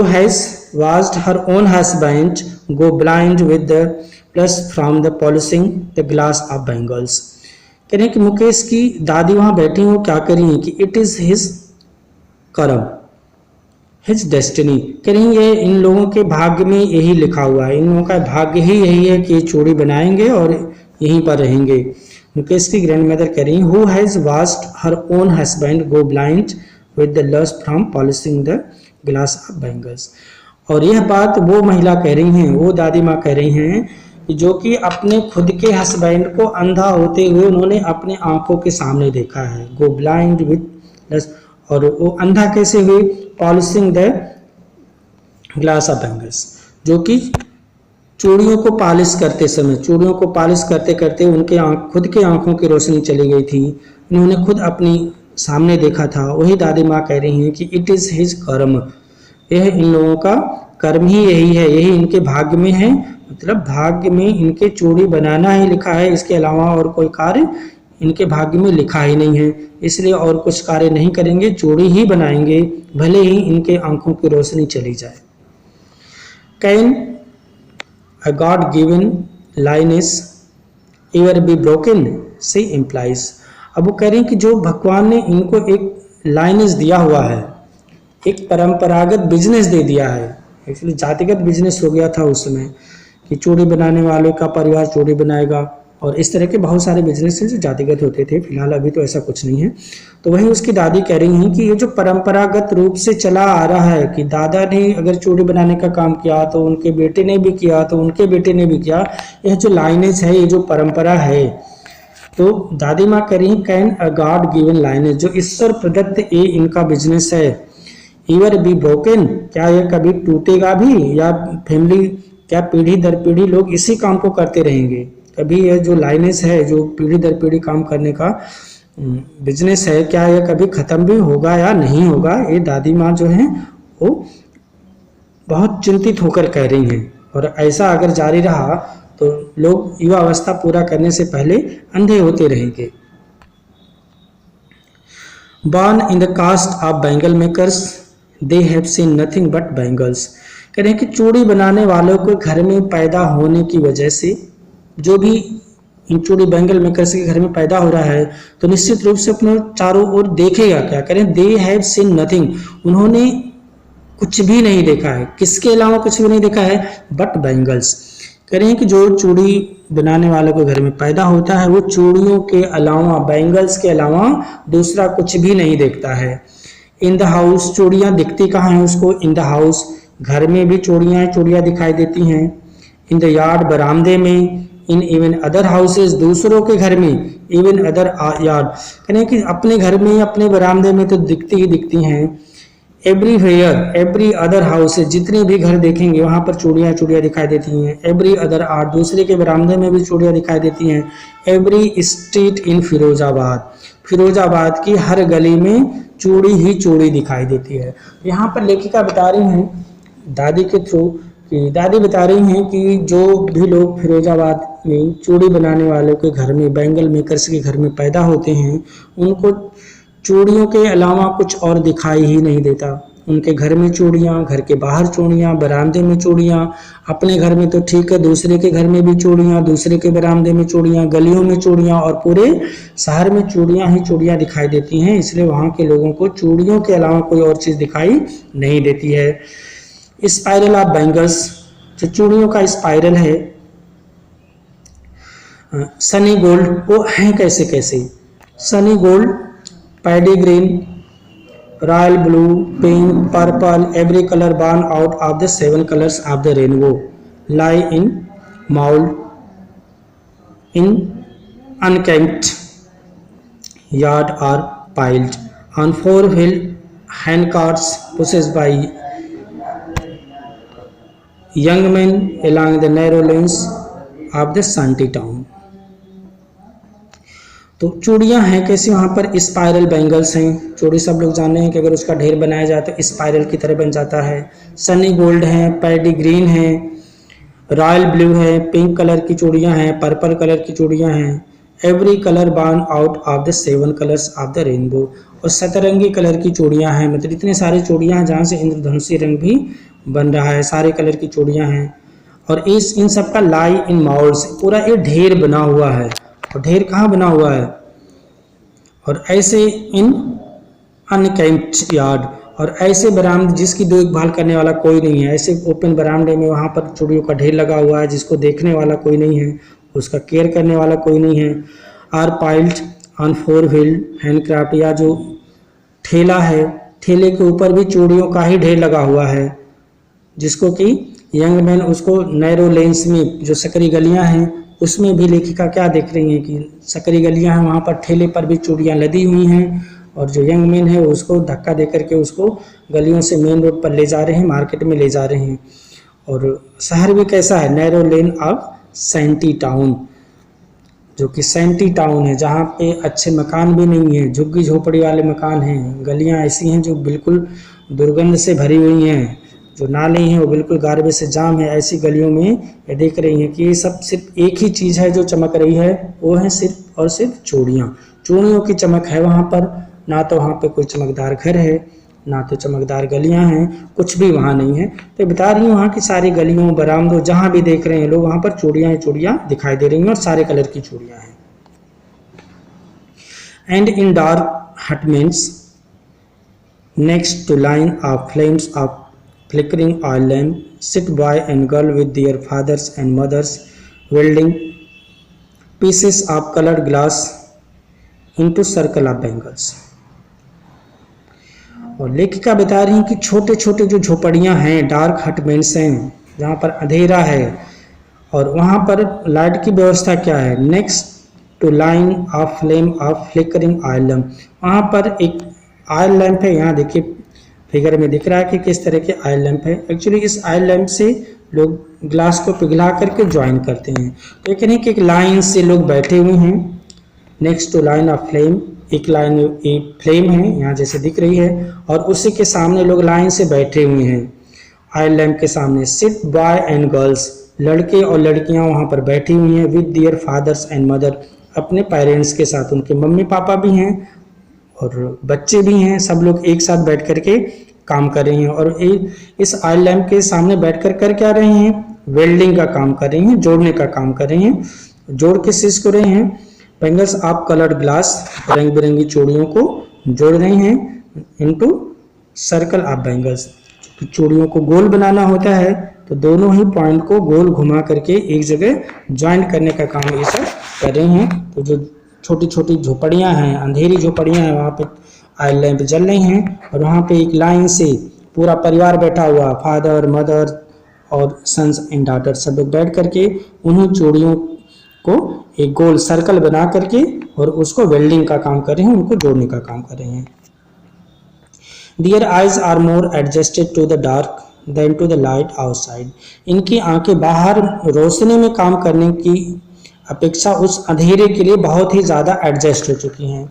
has watched her own husband go blind with the plus from the polishing the glass of bangles। कह रहे हैं कि मुकेश की दादी वहां बैठी हो, क्या कर रही है कि इट इज हिज कर्म, हिज डेस्टिनी, कह रही ये इन लोगों के भाग्य में यही लिखा हुआ है, इन लोगों का भाग्य ही यही है कि चूड़ी बनाएंगे और यहीं पर रहेंगे। मुकेश की ग्रैंडमदर कह रही, who has watched her own husband go blind with the lust from polishing the glass of bangles. और यह बात वो महिला कह रही हैं, वो दादी माँ कह रही हैं जो कि अपने खुद के हस्बैंड को अंधा होते हुए उन्होंने अपने आंखों के सामने देखा है। गो ब्लाइंड विथ, और वो अंधा कैसे हुए? Polishing the glass of bangles, जो कि चूड़ियों को पॉलिश करते समय, चूड़ियों को पॉलिश करते करते उनके खुद के आंखों की रोशनी चली गई थी, उन्होंने खुद अपनी सामने देखा था। वही दादी माँ कह रही हैं कि इट इज़ हिज कर्म, यह इन लोगों का कर्म ही यही है, यही इनके भाग्य में है, मतलब भाग्य में इनके चूड़ी बनाना ही लिखा है, इसके अलावा और कोई कार्य इनके भाग्य में लिखा ही नहीं है, इसलिए और कुछ कार्य नहीं करेंगे, चूड़ी ही बनाएंगे, भले ही इनके आंखों की रोशनी चली जाए। Can a God given line is ever be broken, से implies। अब वो कह रहे हैं कि जो भगवान ने इनको एक लाइनेस दिया हुआ है, एक परंपरागत बिजनेस दे दिया है, एक्चुअली जातिगत बिजनेस हो गया था उस समय कि चूड़ी बनाने वाले का परिवार चूड़ी बनाएगा, और इस तरह के बहुत सारे बिजनेस हैं जो जातिगत होते थे। फिलहाल अभी तो ऐसा कुछ नहीं है। तो वही उसकी दादी कह रही हैं कि ये जो परंपरागत रूप से चला आ रहा है कि दादा ने अगर चूड़ी बनाने का काम किया तो उनके बेटे ने भी किया, तो उनके बेटे ने भी किया, यह जो लाइनेज है, ये जो परंपरा है, तो दादी माँ कह रही हैं can a God given lineage, जो ईश्वर प्रदत्त ये इनका बिजनेस है, ईवर बी ब्रोकन, क्या यह कभी टूटेगा भी, या फैमिली, क्या पीढ़ी दर पीढ़ी लोग इसी काम को करते रहेंगे, कभी यह जो लाइनेस है, जो पीढ़ी दर पीढ़ी काम करने का बिजनेस है, क्या यह कभी खत्म भी होगा या नहीं होगा? ये दादी माँ जो है वो बहुत चिंतित होकर कह रही हैं, और ऐसा अगर जारी रहा तो लोग युवा अवस्था पूरा करने से पहले अंधे होते रहेंगे। Born in the caste of bangle makers, they have seen nothing but bangles। कह रहे हैं कि चूड़ी बनाने वालों को घर में पैदा होने की वजह से, जो भी इन चूड़ी बैंगल मेकर्स के घर में पैदा हो रहा है, तो निश्चित रूप से अपने चारों ओर देखेगा क्या? करें दे हैव सीन नथिंग, उन्होंने कुछ भी नहीं देखा है, किसके अलावा कुछ भी नहीं देखा है, बट बैंगल्स। कह रहे हैं कि जो चूड़ी बनाने वाले को घर में पैदा होता है वो चूड़ियों के अलावा, बैंगल्स के अलावा दूसरा कुछ भी नहीं देखता है। इन द हाउस, चूड़ियाँ दिखती कहाँ हैं उसको? इन द हाउस, घर में भी चूड़ियाँ दिखाई देती हैं। इन द यार्ड, बरामदे में। इन इवन अदर हाउसेज, दूसरों के घर में। इवन अदर यार्ड, यानी कि अपने घर में, अपने बरामदे में तो दिखती ही दिखती हैं। एवरीवेयर, एवरी अदर हाउसेज, जितने भी घर देखेंगे वहां पर चूड़ियाँ दिखाई देती हैं। एवरी अदर आर्ट, दूसरे के बरामदे में भी चूड़ियाँ दिखाई देती हैं। Every street in Firozabad, Firozabad की हर गली में चूड़ी ही चूड़ी दिखाई देती है। यहाँ पर लेखिका बता रही हैं दादी के थ्रू कि दादी बता रही हैं कि जो भी लोग फिरोजाबाद में चूड़ी बनाने वालों के घर में, बैंगल मेकर्स के घर में पैदा होते हैं, उनको चूड़ियों के अलावा कुछ और दिखाई ही नहीं देता। उनके घर में चूड़ियाँ, घर के बाहर चूड़ियाँ, बरामदे में चूड़ियाँ, अपने घर में तो ठीक है, दूसरे के घर में भी चूड़ियाँ, दूसरे के बरामदे में चूड़ियाँ, गलियों में चूड़ियाँ, और पूरे शहर में चूड़ियाँ ही चूड़ियाँ दिखाई देती हैं। इसलिए वहाँ के लोगों को चूड़ियों के अलावा कोई और चीज़ दिखाई नहीं देती है। स्पाइरल ऑफ बैंगल्स, जो चूड़ियों का स्पाइरल है। सनी गोल्ड, वो हैं कैसे कैसे? Sunny gold, paddy green, royal blue, pink, purple, every colour born out of the 7 colours of the rainbow lie in mound in unkempt yard are piled on 4-wheeled handcarts pushed by young men along the narrow lanes of the shanty town। तो चूड़ियाँ हैं कैसी? वहाँ पर spiral bangles हैं। चूड़ी सब लोग जानते हैं कि अगर उसका ढेर बनाया जाए तो स्पाइरल की तरह बन जाता है। सनी गोल्ड है, पैडी ग्रीन है, रॉयल ब्लू है, पिंक कलर की चूड़ियाँ हैं, पर्पल कलर की चूड़ियाँ हैं। Every colour born out of the 7 colours of the rainbow, और सतरंगी कलर की चूड़ियाँ हैं, मतलब इतने सारे चूड़ियाँ हैं जहाँ से इंद्रधनुषी रंग भी बन रहा है, सारे कलर की चूड़ियाँ हैं। और इन सब का लाई इन माउल्स, पूरा ये ढेर बना हुआ है। और ढेर कहाँ बना हुआ है? और ऐसे इन अनकेम्प्ड यार्ड, और ऐसे बरामदे जिसकी देखभाल करने वाला कोई नहीं है, ऐसे ओपन बरामदे में वहाँ पर चूड़ियों का ढेर लगा हुआ है, जिसको देखने वाला कोई नहीं है, उसका केयर करने वाला कोई नहीं है। Are piled on 4-wheeled handcraft, या जो ठेला है, ठेले के ऊपर भी चूड़ियों का ही ढेर लगा हुआ है, जिसको कि यंग मैन उसको नैरो लेंस में, जो सकरी गलियां हैं उसमें भी लेखिका क्या देख रही हैं कि सकरी गलियां हैं, वहाँ पर ठेले पर भी चूड़ियाँ लदी हुई हैं, और जो यंग मैन है उसको धक्का दे करके उसको गलियों से मेन रोड पर ले जा रहे हैं, मार्केट में ले जा रहे हैं। और शहर भी कैसा है, narrow lane of senti town, जो कि सैंटी टाउन है, जहाँ पे अच्छे मकान भी नहीं है, झुग्गी झोपड़ी वाले मकान हैं, गलियाँ ऐसी हैं जो बिल्कुल दुर्गंध से भरी हुई हैं, जो नाले हैं वो बिल्कुल गार्बेज से जाम है। ऐसी गलियों में ये देख रही हैं कि ये सब सिर्फ एक ही चीज़ है जो चमक रही है, वो है सिर्फ और सिर्फ चूड़ियाँ, चूड़ियों की चमक है वहाँ पर। ना तो वहाँ पे कोई चमकदार घर है, ना तो चमकदार गलियाँ हैं, कुछ भी वहाँ नहीं है। तो बता रही हूँ वहाँ की सारी गलियों बरामदों जहाँ भी देख रहे हैं लोग, वहाँ पर चूड़ियाँ ही चूड़ियाँ दिखाई दे रही हैं, और सारे कलर की चूड़ियाँ हैं। And in dark hot means next to line of flames of flickering oil lamp sit boy and girl with their fathers and mothers welding pieces of colored glass into circle of bangles। और लेखिका बता रही हैं कि छोटे छोटे जो झोपड़ियां हैं, डार्क हटमेंट्स हैं, जहाँ पर अंधेरा है, और वहाँ पर लाइट की व्यवस्था क्या है, next to line of flame of flickering oil lamp, वहाँ पर एक ऑयल लैंप है। यहाँ देखिए फिगर में दिख रहा है कि किस तरह के ऑयल लैंप है। एक्चुअली इस ऑयल लैंप से लोग ग्लास को पिघला करके ज्वाइन करते हैं। तो ये कहने कि एक लाइन से लोग बैठे हुए हैं, next to line of flame, एक लाइन एक फ्लेम है यहाँ जैसे दिख रही है, और उसी के सामने लोग लाइन से बैठे हुए हैं ऑयल लैंप के सामने। सिट बॉय एंड गर्ल्स, लड़के और लड़कियाँ वहाँ पर बैठी हुई हैं, with their fathers and mother, अपने पेरेंट्स के साथ, उनके मम्मी पापा भी हैं और बच्चे भी हैं, सब लोग एक साथ बैठ कर के काम कर रहे हैं। और इस ऑयल लैंप के सामने बैठकर कर क्या रहे हैं, वेल्डिंग का काम कर रही हैं, जोड़ने का काम कर रही हैं। जोड़ किस चीज़ को रहे हैं, बैंगल्स ऑफ कलर्ड ग्लास, रंग बिरंगी चूड़ियों को जोड़ रहे हैं इनटू सर्कल ऑफ बैंगल्स। चूड़ियों को गोल बनाना होता है तो दोनों ही पॉइंट को गोल घुमा करके एक जगह ज्वाइंट करने का काम ये सब कर रहे हैं। तो जो छोटी छोटी झोपड़ियाँ हैं, अंधेरी झोपड़ियाँ हैं, वहाँ पे ऑयल लैंप जल रही हैं, और वहाँ पे एक लाइन से पूरा परिवार बैठा हुआ, फादर मदर और सन्स एंड डॉटर, सब लोग बैठ करके उन्हीं चूड़ियों को एक गोल सर्कल बना करके और उसको वेल्डिंग का काम कर रहे हैं, उनको जोड़ने का काम कर रहे हैं। Their eyes are more adjusted to the dark than to the light outside। इनकी आंखें बाहर रोशनी में काम करने की अपेक्षा उस अंधेरे के लिए बहुत ही ज़्यादा एडजस्ट हो चुकी हैं।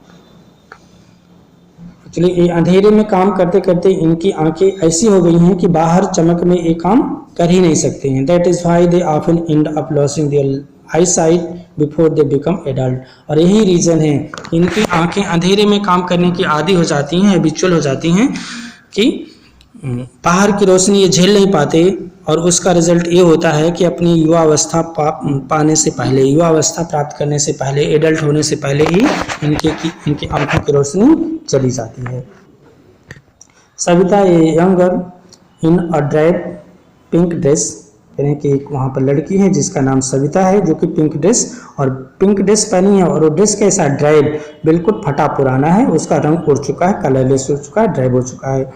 एक्चुअली अंधेरे में काम करते करते इनकी आंखें ऐसी हो गई हैं कि बाहर चमक में ये काम कर ही नहीं सकते हैं। That is why they often end up losing their eyesight before they become adult. और यही रीज़न है इनकी आंखें अंधेरे में काम करने की आदी हो जाती हैं, हैबिचुअल हो जाती हैं कि बाहर की रोशनी ये झेल नहीं पाते, और उसका रिजल्ट ये होता है कि अपनी युवावस्था पाने से पहले, युवावस्था प्राप्त करने से पहले, एडल्ट होने से पहले ही इनकी आंखों की रोशनी चली जाती है। Savita a young girl in a drive pink dress, यानी कि वहाँ पर लड़की है जिसका नाम सविता है, जो कि पिंक ड्रेस पहनी है, और वो ड्रेस कैसा, ड्राइव, बिल्कुल फटा पुराना है, उसका रंग उड़ चुका है, कलरलेस हो चुका है, ड्राइव हो चुका है।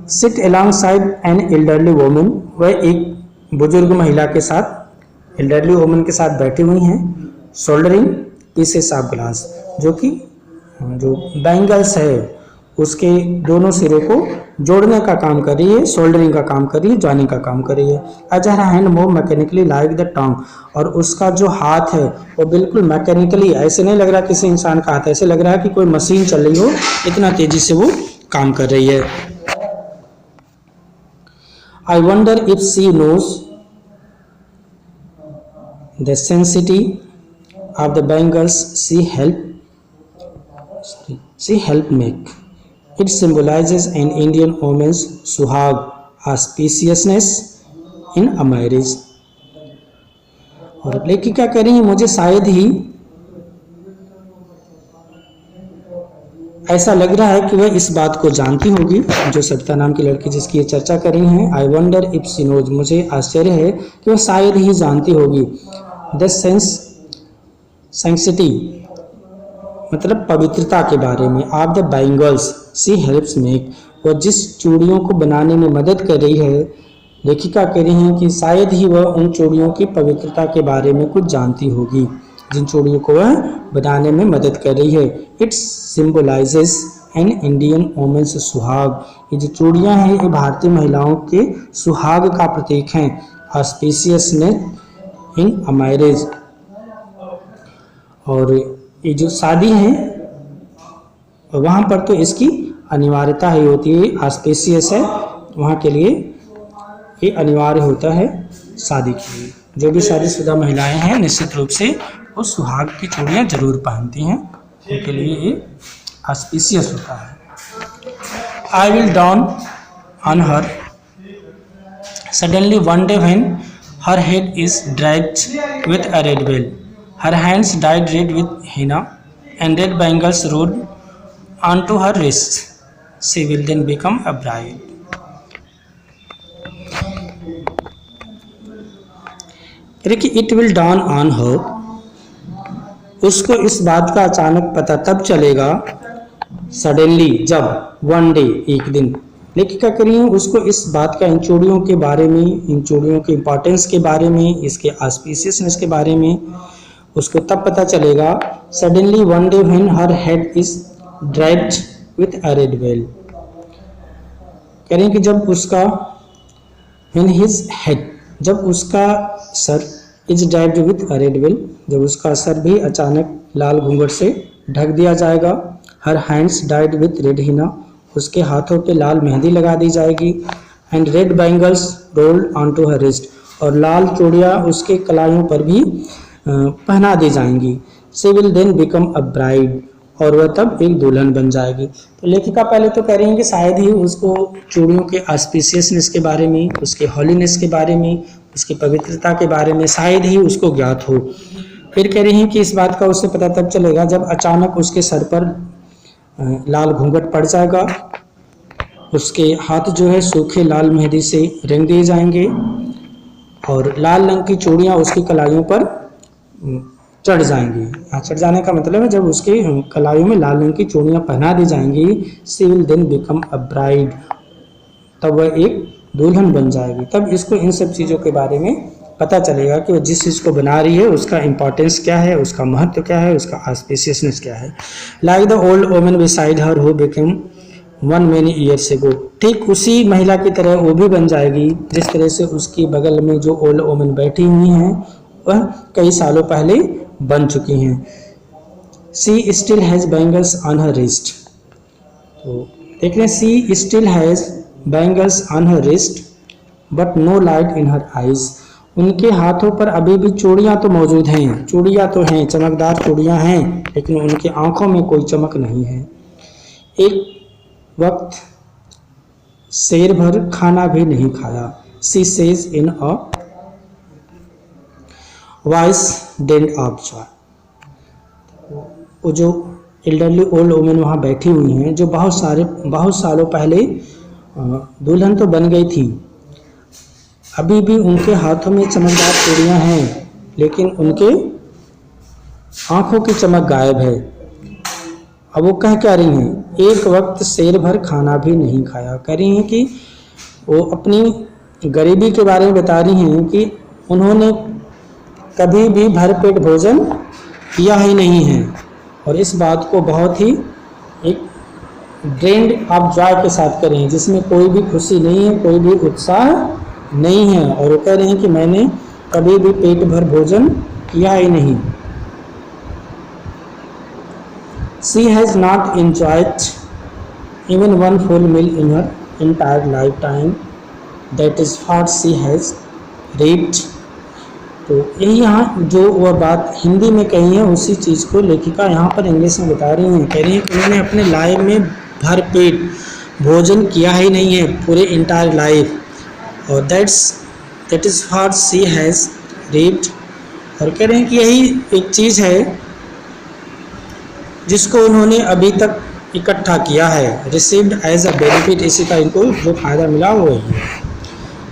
Sit alongside an elderly woman, वह एक बुजुर्ग महिला के साथ, एल्डरली वोमन के साथ बैठी हुई हैं। सोल्डरिंग पीसेस ऑफ ग्लास, जो कि जो बैंगल्स है उसके दोनों सिरों को जोड़ने का काम कर रही है, सोल्डरिंग का काम कर रही है, जॉइनिंग का काम कर रही है। As her hand move mechanically like the tong, और उसका जो हाथ है वो बिल्कुल मैकेनिकली, ऐसे नहीं लग रहा किसी इंसान का हाथ, ऐसे लग रहा है कि कोई मशीन चल रही हो, इतना तेजी से वो काम कर रही है। I wonder if she knows the sanctity of the bangles she helped make. It symbolizes an Indian woman's suhag, auspiciousness in a marriage। और लेखिका कह रही है मुझे शायद ही ऐसा लग रहा है कि वह इस बात को जानती होगी, जो सविता नाम की लड़की जिसकी ये चर्चा कर रही हैं। I wonder if she knows, मुझे आश्चर्य है कि वह शायद ही जानती होगी। द सेंसिटी मतलब पवित्रता के बारे में, of the bangles she helps make, वह जिस चूड़ियों को बनाने में मदद कर रही है लेखिका कह रही हैं कि शायद ही वह उन चूड़ियों की पवित्रता के बारे में कुछ जानती होगी जिन चूड़ियों को वह बनाने में मदद कर रही है। It symbolizes an Indian women's सुहाग। ये जो चूड़ियाँ हैं ये भारतीय महिलाओं के सुहाग का प्रतीक हैं। Auspiciousness in a marriage. और ये जो शादी है वहाँ पर तो इसकी अनिवार्यता ही होती है। ऑस्पिशियस है वहाँ के लिए ये अनिवार्य होता है शादी के लिए। जो भी शादीशुदा महिलाएं हैं निश्चित रूप से वो सुहाग की चूड़ियाँ जरूर पहनती हैं, उनके लिए ये ऑस्पिशियस होता है। I will down on her suddenly one day when her head is dragged with a red well, her hands died red with henna and red bangles rolled onto her wrists. She will then become a bride. देखिए it will down on her, उसको इस बात का अचानक पता तब चलेगा, suddenly जब, वन डे एक दिन। लेखिका कह रही है उसको इस बात का इन चूड़ियों के बारे में, इन चूड़ियों के इम्पोर्टेंस के बारे में, इसके ऑस्पिशियसनेस के बारे में उसको तब पता चलेगा, suddenly one day when her head is dragged with a red well. कह रहे हैं कि जब उसका व्हेन हिज हेड, जब उसका sir is dragged with a red well, जब उसका सर भी अचानक लाल घूंघट से ढक दिया जाएगा। Her hands dyed with red henna, उसके हाथों पे लाल मेहंदी लगा दी जाएगी। And red bangles rolled on to her wrist, और लाल चूड़ियाँ उसके कलाइयों पर भी पहना दी जाएंगी। She will then become a bride, और वह तब एक दुल्हन बन जाएगी। तो लेखिका पहले तो कह रही हैं कि शायद ही उसको चूड़ियों के ऑस्पिशियसनेस के बारे में, उसके हॉलीनेस के बारे में, उसकी पवित्रता के बारे में शायद ही उसको ज्ञात हो। फिर कह रही हैं कि इस बात का उसे पता तब चलेगा जब अचानक उसके सर पर लाल घूंघट पड़ जाएगा, उसके हाथ जो है सूखे लाल मेहंदी से रंग दिए जाएंगे, और लाल रंग की चूड़ियाँ उसकी कलाइयों पर चढ़ जाएंगी। चढ़ जाने का मतलब है जब उसके कलाइयों में लाल रंग की चूड़ियाँ पहना दी जाएंगी। She will then become a bride, तब वह एक दुल्हन बन जाएगी। तब इसको इन सब चीज़ों के बारे में पता चलेगा कि वो जिस चीज़ को बना रही है उसका इम्पोर्टेंस क्या है, उसका महत्व क्या है, उसका ऑस्पिशियसनेस क्या है। Like the old woman beside her who became one many years ago, ठीक उसी महिला की तरह वो भी बन जाएगी जिस तरह से उसकी बगल में जो ओल्ड वोमन बैठी हुई हैं वह कई सालों पहले बन चुकी हैं। She still has bangles on her wrist, तो देख रहे हैं she still has bangles on her wrist but no light in her eyes, उनके हाथों पर अभी भी चूड़ियाँ तो मौजूद हैं, चूड़ियाँ तो हैं, चमकदार चूड़ियाँ हैं, लेकिन उनकी आंखों में कोई चमक नहीं है। एक वक्त शेर भर खाना भी नहीं खाया, she says in a voice dent of joy. वो जो एल्डरली ओल्ड वुमेन वहाँ बैठी हुई हैं जो बहुत सालों पहले दुल्हन तो बन गई थी, अभी भी उनके हाथों में चमकदार चूड़ियाँ हैं, लेकिन उनके आंखों की चमक गायब है। अब वो कह क्या रही हैं, एक वक्त शेर भर खाना भी नहीं खाया। कह रही हैं कि वो अपनी गरीबी के बारे में बता रही हैं कि उन्होंने कभी भी भरपेट भोजन किया ही नहीं है, और इस बात को बहुत ही एक ड्रेन्ड ऑफ जॉय के साथ कर रही हैं, जिसमें कोई भी खुशी नहीं है, कोई भी उत्साह नहीं है। और वो कह रहे हैं कि मैंने कभी भी पेट भर भोजन किया ही नहीं। She has not enjoyed even one full meal in her entire lifetime. That is what she has read. तो यही यहाँ जो वह बात हिंदी में कही है उसी चीज़ को लेखिका यहाँ पर इंग्लिश में बता रही हैं। कह रही हैं कि उन्होंने अपने लाइफ में भरपेट भोजन किया ही नहीं है पूरे इंटायर लाइफ, और that is what she has read. और कह रहे हैं कि यही एक चीज़ है जिसको उन्होंने अभी तक इकट्ठा किया है, रिसीव्ड एज अ बेनिफिट, इसी का इनको जो फ़ायदा मिला वो है।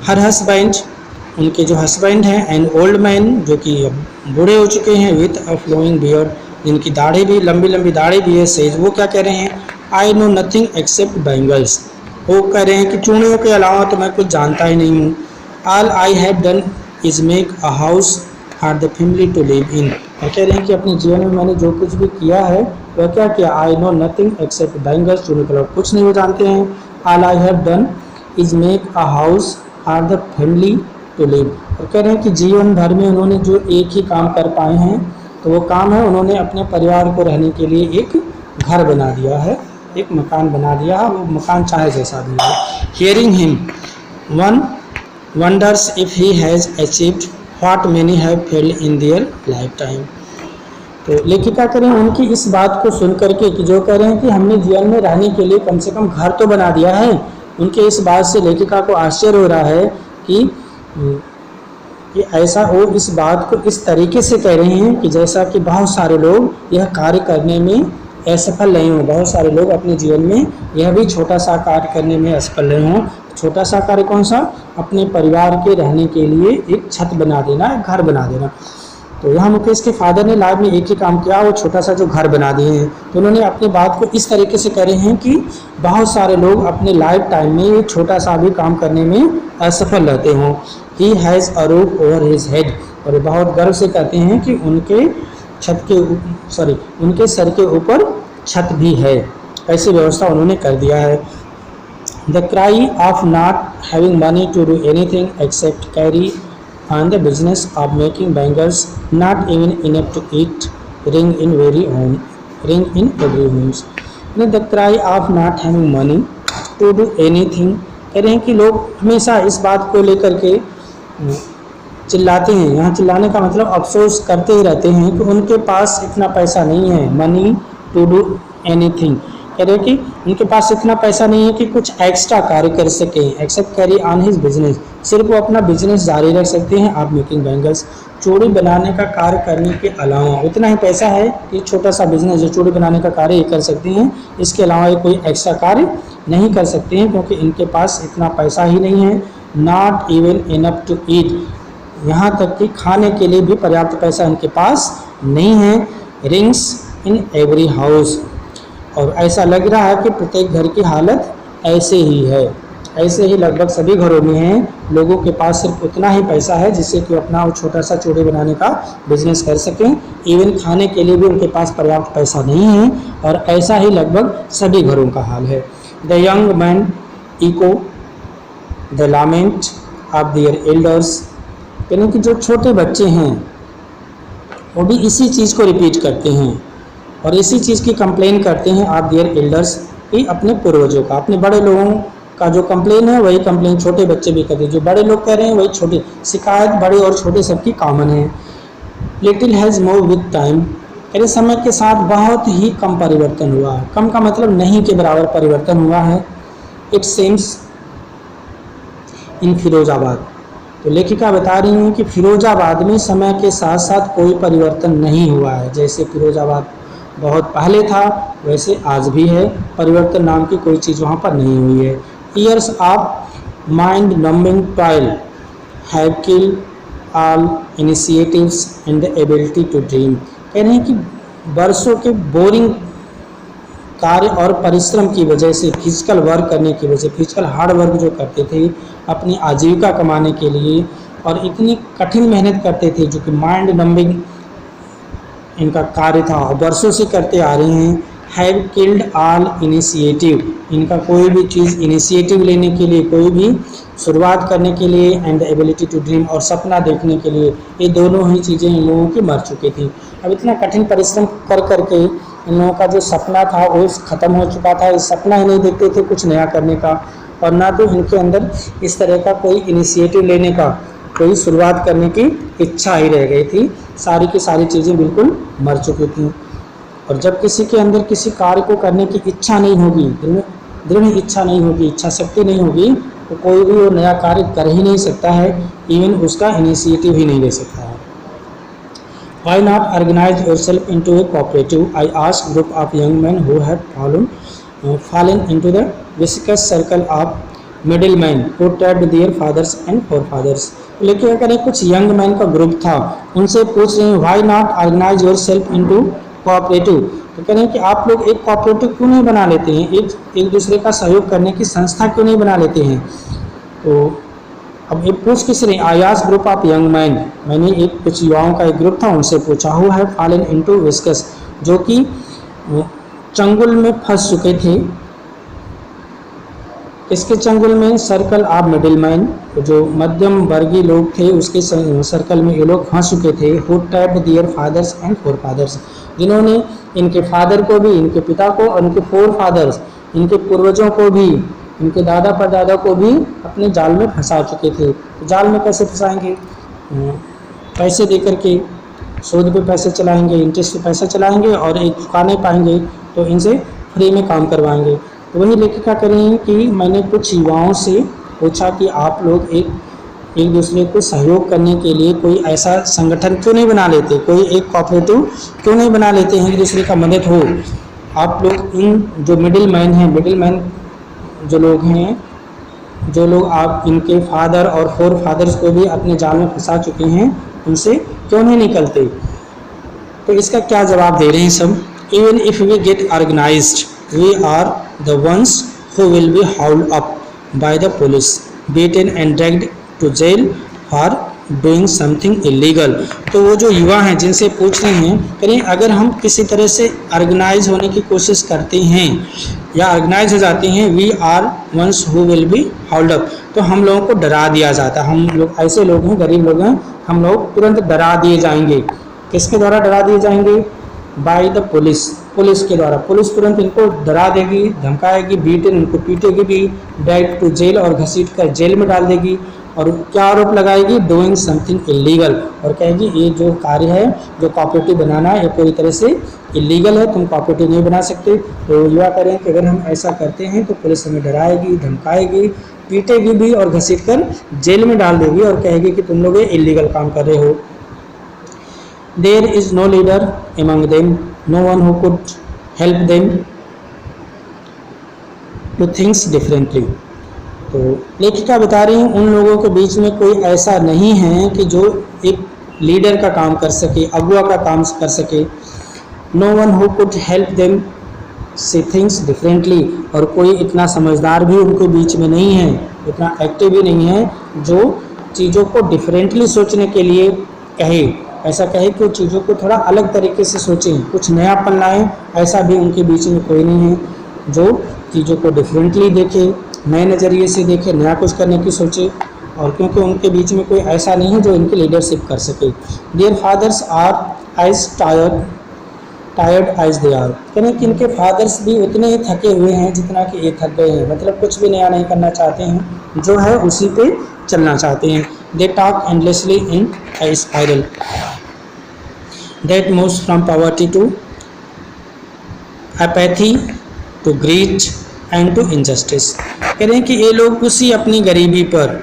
हर हस्बैंड, उनके जो हस्बैंड हैं, एंड ओल्ड मैन जो कि बूढ़े हो चुके हैं, विथ अ फ्लोइंग बियर्ड, जिनकी दाढ़ी भी लंबी लंबी दाढ़ी भी है, सेज वो क्या कह रहे हैं, आई नो नथिंग एक्सेप्ट बैंगल्स, वो कह रहे हैं कि चूड़ियों के अलावा तो मैं कुछ जानता ही नहीं हूँ। All I have done is make a house for the family to live in. और कह रहे हैं कि अपने जीवन में मैंने जो कुछ भी किया है वह क्या किया, I know nothing except bangles, जो मतलब कुछ नहीं वो जानते हैं। All I have done is make a house for the family to live. और कह रहे हैं कि जीवन भर में उन्होंने जो एक ही काम कर पाए हैं तो वो काम है उन्होंने अपने परिवार को रहने के लिए एक घर बना दिया है, एक मकान बना दिया है, वो मकान चाहे जैसा भी हो। Hearing him one wonders if he has achieved what many have failed in their life time. तो लेखिका करें उनकी इस बात को सुन करके कि जो कह रहे हैं कि हमने जीवन में रहने के लिए कम से कम घर तो बना दिया है, उनके इस बात से लेखिका को आश्चर्य हो रहा है कि ऐसा वो इस बात को इस तरीके से कह रहे हैं कि जैसा कि बहुत सारे लोग यह कार्य करने में असफल नहीं हो, बहुत सारे लोग अपने जीवन में यह भी छोटा सा कार्य करने में असफल नहीं हो। छोटा सा कार्य कौन सा, अपने परिवार के रहने के लिए एक छत बना देना, एक घर बना देना। तो यहाँ मुकेश के फादर ने लाइफ में एक ही काम किया, वो छोटा सा जो घर बना दिए हैं। तो उन्होंने अपनी बात को इस तरीके से करे हैं कि बहुत सारे लोग अपने लाइफ टाइम में ये छोटा सा भी काम करने में असफल रहते हों। He has a roof over his head, और बहुत गर्व से कहते हैं कि उनके उनके सर के ऊपर छत भी है, ऐसी व्यवस्था उन्होंने कर दिया है। The cry of not having money to do anything except carry on the business of making bangles, not even enough to eat, ring in every homes. The cry of not having money to do anything, कह रहे हैं कि लोग हमेशा इस बात को लेकर के चिल्लाते हैं। यहाँ चिल्लाने का मतलब अफसोस करते ही रहते हैं कि उनके पास इतना पैसा नहीं है, मनी टू डू एनीथिंग, कह रहे हैं कि उनके पास इतना पैसा नहीं है कि कुछ एक्स्ट्रा कार्य कर सकें, except carry on his business, सिर्फ वो अपना बिजनेस जारी रख सकते हैं। आप मेकिंग बैंगल्स, चूड़ी बनाने का कार्य करने के अलावा उतना ही पैसा है कि छोटा सा बिजनेस जो चूड़ी बनाने का कार्य ये कर सकते हैं, इसके अलावा ये कोई एक्स्ट्रा कार्य नहीं कर सकते हैं क्योंकि इनके पास इतना पैसा ही नहीं है। Not even enough to eat, यहाँ तक कि खाने के लिए भी पर्याप्त पैसा इनके पास नहीं है। रिंग्स इन एवरी हाउस, और ऐसा लग रहा है कि प्रत्येक घर की हालत ऐसे ही है, ऐसे ही लगभग सभी घरों में है। लोगों के पास सिर्फ उतना ही पैसा है जिससे कि अपना वो छोटा सा चूड़ी बनाने का बिजनेस कर सकें। इवन खाने के लिए भी उनके पास पर्याप्त पैसा नहीं है, और ऐसा ही लगभग सभी घरों का हाल है। The young man echo the lament of their elders, यानी कि जो छोटे बच्चे हैं वो भी इसी चीज़ को रिपीट करते हैं और इसी चीज़ की कंप्लेन करते हैं आप देयर एल्डर्स, कि अपने पूर्वजों का, अपने बड़े लोगों का जो कंप्लेन है वही कंप्लेन छोटे बच्चे भी करते हैं। जो बड़े लोग कह रहे हैं वही छोटे, शिकायत बड़े और छोटे सबकी कॉमन है। Little has move with time, यानी समय के साथ बहुत ही कम परिवर्तन हुआ है। कम का मतलब नहीं के बराबर परिवर्तन हुआ है। इट सेम्स इन फिरोजाबाद, तो लेखिका बता रही हैं कि फिरोजाबाद में समय के साथ साथ कोई परिवर्तन नहीं हुआ है। जैसे फिरोजाबाद बहुत पहले था वैसे आज भी है, परिवर्तन नाम की कोई चीज़ वहाँ पर नहीं हुई है। Years of mind numbing toil have killed all initiatives and the ability to dream, कह रहे हैं कि वर्षों के बोरिंग कार्य और परिश्रम की वजह से, फिजिकल वर्क करने की वजह से, फिजिकल हार्ड वर्क जो करते थे अपनी आजीविका कमाने के लिए, और इतनी कठिन मेहनत करते थे जो कि माइंड नंबिंग इनका कार्य था, वर्षों से करते आ रहे हैं। हैव किल्ड ऑल इनिशिएटिव, इनका कोई भी चीज़ इनिशिएटिव लेने के लिए, कोई भी शुरुआत करने के लिए, and the ability to dream, और सपना देखने के लिए, ये दोनों ही चीज़ें इन लोगों की मर चुकी थी। अब इतना कठिन परिश्रम कर करके इन लोगों का जो सपना था वो ख़त्म हो चुका था। इस सपना ही नहीं देखते थे कुछ नया करने का, और ना तो इनके अंदर इस तरह का कोई इनिशिएटिव लेने का, कोई शुरुआत करने की इच्छा ही रह गई थी। सारी की सारी चीज़ें बिल्कुल मर चुकी थी। और जब किसी के अंदर किसी कार्य को करने की इच्छा नहीं होगी, दृढ़ इच्छा नहीं होगी, इच्छा शक्ति नहीं होगी, तो कोई भी वो नया कार्य कर ही नहीं सकता है, इवन उसका इनिशिएटिव ही नहीं ले सकता है। Why not organize yourself into a cooperative? I asked group of young men who had fallen into the vicious circle of middlemen who tapped their fathers and forefathers. लेकिन अगर कुछ यंग मैन का group था, उनसे पूछ रहे हैं why not organise yourself into cooperative, तो कह रहे हैं कि आप लोग एक कोऑपरेटिव क्यों नहीं बना लेते हैं, एक दूसरे का सहयोग करने की संस्था क्यों नहीं बना लेते हैं। तो अब एक पूछ किसी ने, I asked group of young man, मैंने एक कुछ युवाओं का एक ग्रुप था उनसे पूछा, who have fallen into viscous, जो कि चंगुल में फंस चुके थे। इसके चंगुल में, सर्कल ऑफ मिडिल मैन, जो मध्यम वर्गीय लोग थे उसके सर्कल में ये लोग फंस चुके थे। Who trapped their fathers and forefathers, जिन्होंने इनके फादर को भी, इनके पिता को और इनके फोर फादर्स, इनके पूर्वजों को भी, इनके दादा परदादा को भी अपने जाल में फंसा चुके थे। तो जाल में कैसे फंसाएंगे? पैसे दे करके, सूद पे पैसे चलाएंगे, इंटरेस्ट पे पैसा चलाएंगे और एक चुका नहीं पाएंगे तो इनसे फ्री में काम करवाएंगे। तो वही लेखिका कह रही हैं कि मैंने कुछ युवाओं से पूछा कि आप लोग एक दूसरे को सहयोग करने के लिए कोई ऐसा संगठन क्यों नहीं बना लेते, कोई एक कोऑपरेटिव क्यों नहीं बना लेते हैं, एक दूसरे का मदद हो। आप लोग इन जो मिडिल मैन हैं, मिडिल मैन जो लोग हैं, जो लोग आप इनके फादर और फोर फादर्स को भी अपने जाल में फंसा चुके हैं, उनसे क्यों नहीं निकलते? तो इसका क्या जवाब दे रहे हैं सब? Even if we get organised we are the ones who will be hauled up by the police, beaten and dragged to jail for doing something illegal। तो वो जो युवा हैं जिनसे पूछ रहे हैं, करें अगर हम किसी तरह से ऑर्गेनाइज होने की कोशिश करते हैं या ऑर्गेनाइज हो जाते हैं, we are ones who will be hauled up, तो हम लोगों को डरा दिया जाता है। हम लोग ऐसे लोग हैं, गरीब लोग हैं, हम लोग तुरंत डरा दिए जाएंगे। किसके द्वारा डरा दिए जाएंगे? बाय द पुलिस, पुलिस के द्वारा। पुलिस तुरंत इनको डरा देगी, धमकाएगी, बीटन इनको पीटेगी भी, डायरेक्ट टू जेल और घसीट कर जेल में डाल देगी। और क्या आरोप लगाएगी? डूइंग समथिंग इलीगल, और कहेगी ये जो कार्य है, जो कोऑपरेटिव बनाना है, ये पूरी तरह से इलीगल है, तुम कोऑपरेटिव नहीं बना सकते। तो युवा करें कि अगर हम ऐसा करते हैं तो पुलिस हमें डराएगी, धमकाएगी, पीटेगी भी और घसीट कर जेल में डाल देगी और कहेगी कि तुम लोग ये इलीगल काम कर रहे हो। There is no leader among them, no one who could help them to think differently। तो लेखिका बता रही हैं उन लोगों के बीच में कोई ऐसा नहीं है कि जो एक लीडर का काम कर सके, अगुआ का काम कर सके। No one who could help them see things differently, और कोई इतना समझदार भी उनके बीच में नहीं है, इतना एक्टिव भी नहीं है जो चीज़ों को डिफरेंटली सोचने के लिए कहे, ऐसा कहे कि चीज़ों को थोड़ा अलग तरीके से सोचें, कुछ नयापन लाएं। ऐसा भी उनके बीच में कोई नहीं है जो चीज़ों को डिफरेंटली देखे, नए नज़रिए से देखे, नया कुछ करने की सोचे। और क्योंकि उनके बीच में कोई ऐसा नहीं है जो इनकी लीडरशिप कर सके। Their fathers are as tired as they are, यानी कि इनके फादर्स भी उतने ही थके हुए हैं जितना कि ये थक गए हैं। मतलब कुछ भी नया नहीं करना चाहते हैं, जो है उसी पे चलना चाहते हैं। They talk endlessly in a spiral that moves from poverty to apathy to greed and to injustice। कह रहे हैं कि ये लोग उसी अपनी गरीबी पर,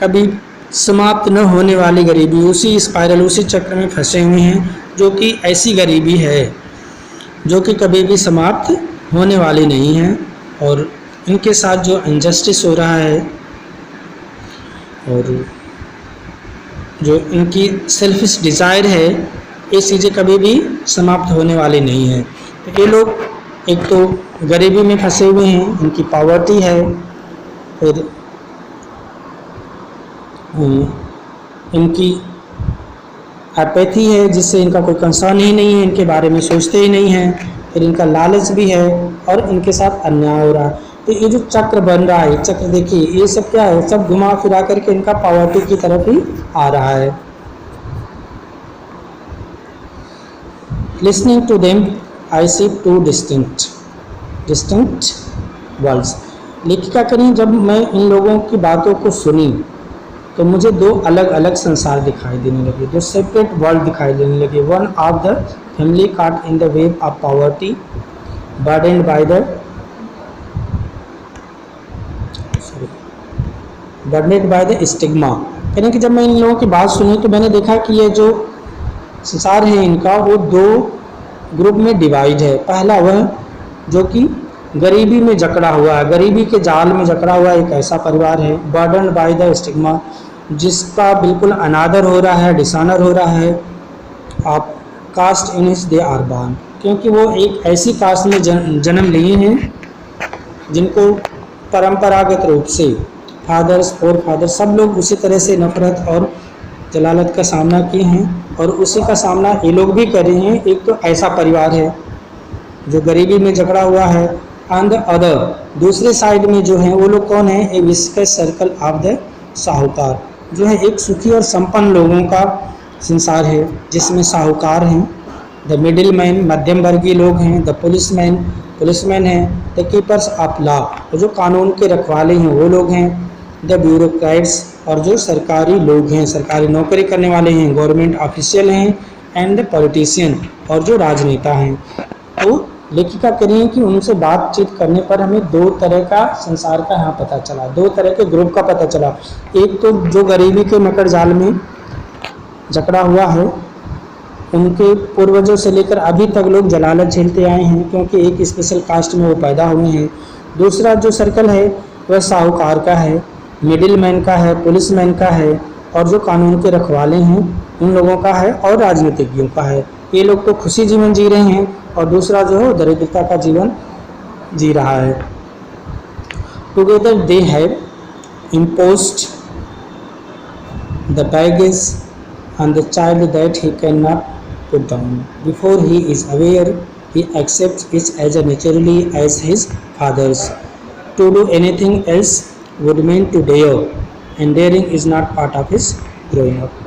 कभी समाप्त न होने वाली गरीबी, उसी स्पाइरल, उसी चक्र में फंसे हुए हैं, जो कि ऐसी गरीबी है जो कि कभी भी समाप्त होने वाली नहीं है। और इनके साथ जो इनजस्टिस हो रहा है और जो इनकी सेल्फिश डिज़ायर है, ये चीज़ें कभी भी समाप्त होने वाली नहीं है। तो ये लोग एक तो गरीबी में फंसे हुए हैं, इनकी पॉवर्टी है, फिर इनकी एपैथी है जिससे इनका कोई कंसर्न ही नहीं है, इनके बारे में सोचते ही नहीं हैं, फिर इनका लालच भी है और इनके साथ अन्याय हो रहा है। तो ये जो चक्र बन रहा है, चक्र देखिए ये सब क्या है, सब घुमा फिरा करके इनका पॉवर्टी की तरफ ही आ रहा है। Listening to them I see two distinct worlds. लेखिका करें जब मैं इन लोगों की बातों को सुनी तो मुझे दो अलग अलग संसार दिखाई देने लगे, दो सेपरेट वर्ल्ड दिखाई देने लगे। One of the family caught in the web of poverty, burdened by the stigma। यानी कि जब मैं इन लोगों की बात सुनी तो मैंने देखा कि ये जो संसार है इनका, वो दो ग्रुप में डिवाइड है। पहला वह जो कि गरीबी में जकड़ा हुआ है, गरीबी के जाल में जकड़ा हुआ एक ऐसा परिवार है, बर्डन बाय द स्टिग्मा, जिसका बिल्कुल अनादर हो रहा है, डिसऑनर हो रहा है। आप caste in which they are born, क्योंकि वो एक ऐसी कास्ट में जन्म लिए हैं जिनको परंपरागत रूप से फादर्स फोर फादर, सब लोग उसी तरह से नफरत और जलालत का सामना किए हैं और उसी का सामना ये लोग भी कर रहे हैं। एक तो ऐसा परिवार है जो गरीबी में जकड़ा हुआ है, ऑन द अदर दूसरे साइड में जो है वो लोग कौन है, ए विस्कस सर्कल ऑफ द साहूकार, जो है एक सुखी और संपन्न लोगों का संसार है जिसमें साहूकार हैं, द मिडिल मैन मध्यम वर्गीय लोग हैं, द पुलिसमैन हैं, द कीपर्स ऑफ लॉ और जो कानून के रखवाले हैं वो लोग हैं, द ब्यूरोक्रेट्स और जो सरकारी लोग हैं, सरकारी नौकरी करने वाले हैं, गवर्नमेंट ऑफिशियल हैं, एंड द पॉलिटिशियन और जो राजनेता हैं। तो लेखिका कह रही है कि उनसे बातचीत करने पर हमें दो तरह का संसार का यहाँ पता चला, दो तरह के ग्रुप का पता चला। एक तो जो गरीबी के मकर जाल में जकड़ा हुआ है, उनके पूर्वजों से लेकर अभी तक लोग जलालत झेलते आए हैं क्योंकि एक स्पेशल कास्ट में वो पैदा हुए हैं। दूसरा जो सर्कल है वह साहूकार का है, मिडिल मैन का है, पुलिसमैन का है और जो कानून के रखवाले हैं उन लोगों का है और राजनीतिज्ञों का है। ये लोग तो खुशी जीवन जी रहे हैं और दूसरा जो है दरिद्रता का जीवन जी रहा है। Together they have imposed the baggage on the child that he cannot put down. Before he is aware, he accepts it as naturally as his father's. To do anything else would mean to dare, and daring is not part of his growing up.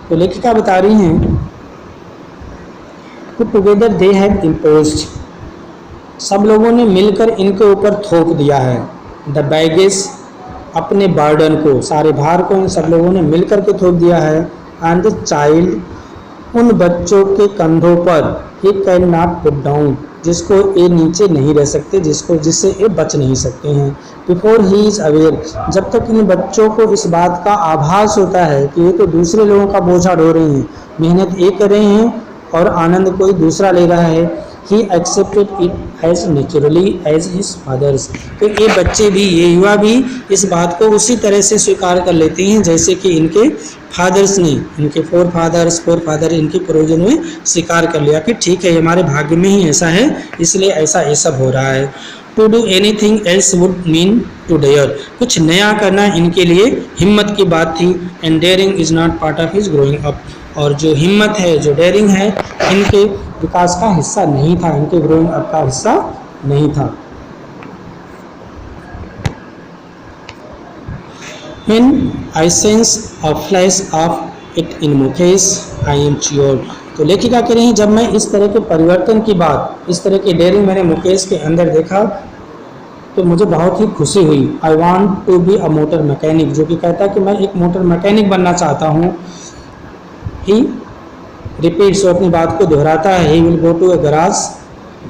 तो लेखिका बता रही हैं कि together they have imposed, सब लोगों ने मिलकर इनके ऊपर थोप दिया है, द बैगेज अपने बर्डन को, सारे भार को इन सब लोगों ने मिलकर के थोप दिया है, एंड द चाइल्ड उन बच्चों के कंधों पर, he can not put down जिसको ये नीचे नहीं रह सकते, जिससे ये बच नहीं सकते हैं। बिफोर ही इज़ अवेयर, जब तक इन बच्चों को इस बात का आभास होता है कि ये तो दूसरे लोगों का बोझा ढो रहे हैं, मेहनत ये कर रहे हैं और आनंद कोई दूसरा ले रहा है, he accepted it as naturally as his fathers. तो ये बच्चे भी, ये युवा भी इस बात को उसी तरह से स्वीकार कर लेते हैं जैसे कि इनके फादर्स ने, इनके फोर फादर इनके पूर्वजों ने स्वीकार कर लिया कि ठीक है हमारे भाग्य में ही ऐसा है, इसलिए ऐसा ये सब हो रहा है। To do anything else would mean to dare, कुछ नया करना इनके लिए हिम्मत की बात थी, and daring is not part of his growing up, और जो हिम्मत है, जो डेयरिंग है, इनके विकास का हिस्सा नहीं था, इनके ग्रोइंग अप का हिस्सा नहीं था। When I sense a flash of it in Mukesh, I am cheered. तो लेखिका कह रही हैं जब मैं इस तरह के परिवर्तन की बात, इस तरह की डेयरिंग मैंने मुकेश के अंदर देखा तो मुझे बहुत ही खुशी हुई। I want to be a motor mechanic, जो कि कहता है कि मैं एक मोटर मैकेनिक बनना चाहता हूँ। ही रिपीट्स, वो अपनी बात को दोहराता है, he will go to a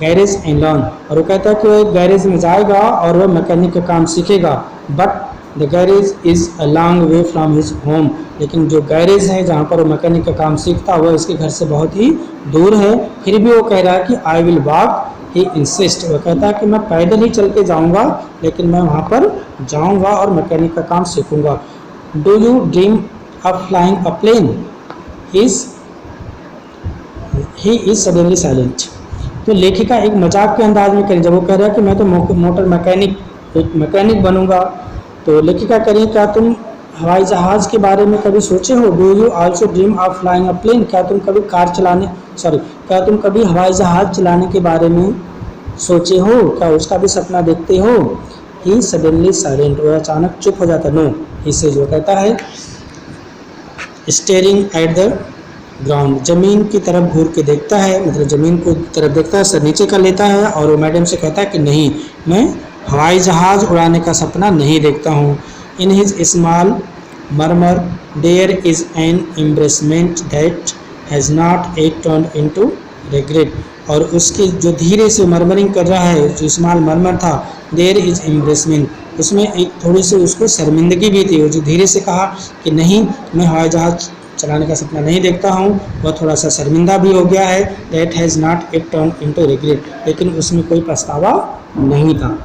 garage and learn, और वो कहता है कि वो एक गैरेज में जाएगा और वह मैकेनिक का काम सीखेगा। But the garage is a long way from his home, लेकिन जो गैरेज है जहाँ पर वो मैकेनिक का काम सीखता है वह इसके घर से बहुत ही दूर है। फिर भी वो कह रहा है कि I will walk, he insist, वो कहता है कि मैं पैदल ही चल के जाऊँगा लेकिन मैं वहाँ पर जाऊँगा और मैकेनिक का काम सीखूँगा। Do you dream of flying a plane? He is suddenly silent. तो लेखिका एक मजाक के अंदाज में करें, जब वो कह रहा है कि मैं तो मोटर मैकेनिक बनूंगा, तो लेखिका करें क्या तुम हवाई जहाज़ के बारे में कभी सोचे हो? Do you also dream of flying a plane, क्या तुम कभी हवाई जहाज़ चलाने के बारे में सोचे हो, क्या उसका भी सपना देखते हो? ही सडनली साइलेंट, वो अचानक चुप हो जाता। नो, इसे जो कहता है स्टेयरिंग एट द ग्राउंड, जमीन की तरफ घूर के देखता है, मतलब जमीन को तरफ देखता है, सर नीचे कर लेता है और वो मैडम से कहता है कि नहीं, मैं हवाई जहाज़ उड़ाने का सपना नहीं देखता हूँ। In his small murmur there is an embarrassment that has not yet turn into regret, और उसकी जो धीरे से मर्मरिंग कर रहा है, जो स्मॉल मर्मर था, देयर इज़ एम्ब्रेसमेंट, उसमें एक थोड़ी सी उसको शर्मिंदगी भी थी। वो जो धीरे से कहा कि नहीं मैं हवाई जहाज़ चलाने का सपना नहीं देखता हूँ, वह थोड़ा सा शर्मिंदा भी हो गया है। That has not it turn into regret, लेकिन उसमें कोई पछतावा नहीं था।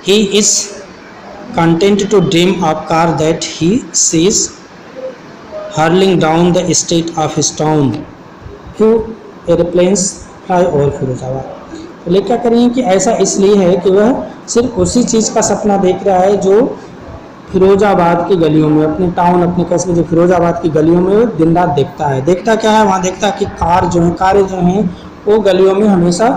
He is content to dream of car that he sees hurling down the street of his town, few airplanes fly over Firozabad. तो लेखिका कह रही हैं कि ऐसा इसलिए है कि वह सिर्फ उसी चीज़ का सपना देख रहा है जो फिरोजाबाद की गलियों में, अपने टाउन, अपने कस्बे जो फिरोजाबाद की गलियों में वो दिन रात देखता है। देखता क्या है वहाँ, देखता है कि कारें जो हैं वो गलियों में हमेशा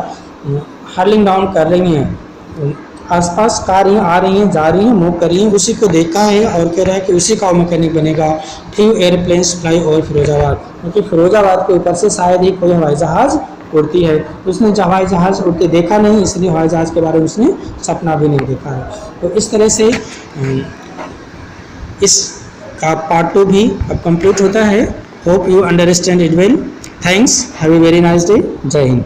हर्लिंग डाउन कर रही हैं, आसपास कार आ रही हैं, जा रही हैं, मूव कर रही हैं। उसी को देखा है और कह रहा है कि उसी का मैकेनिक बनेगा। Few airplanes fly over Firozabad, क्योंकि फिरोजाबाद के ऊपर से शायद ही कोई हवाई जहाज़ उड़ती है। उसने हवाई जहाज़ उड़ते देखा नहीं, इसलिए हवाई जहाज़ के बारे में उसने सपना भी नहीं देखा है। तो इस तरह से इस का पार्ट 2 भी अब कंप्लीट होता है। Hope you understand it well. Thanks, have a very nice day. जय हिंद।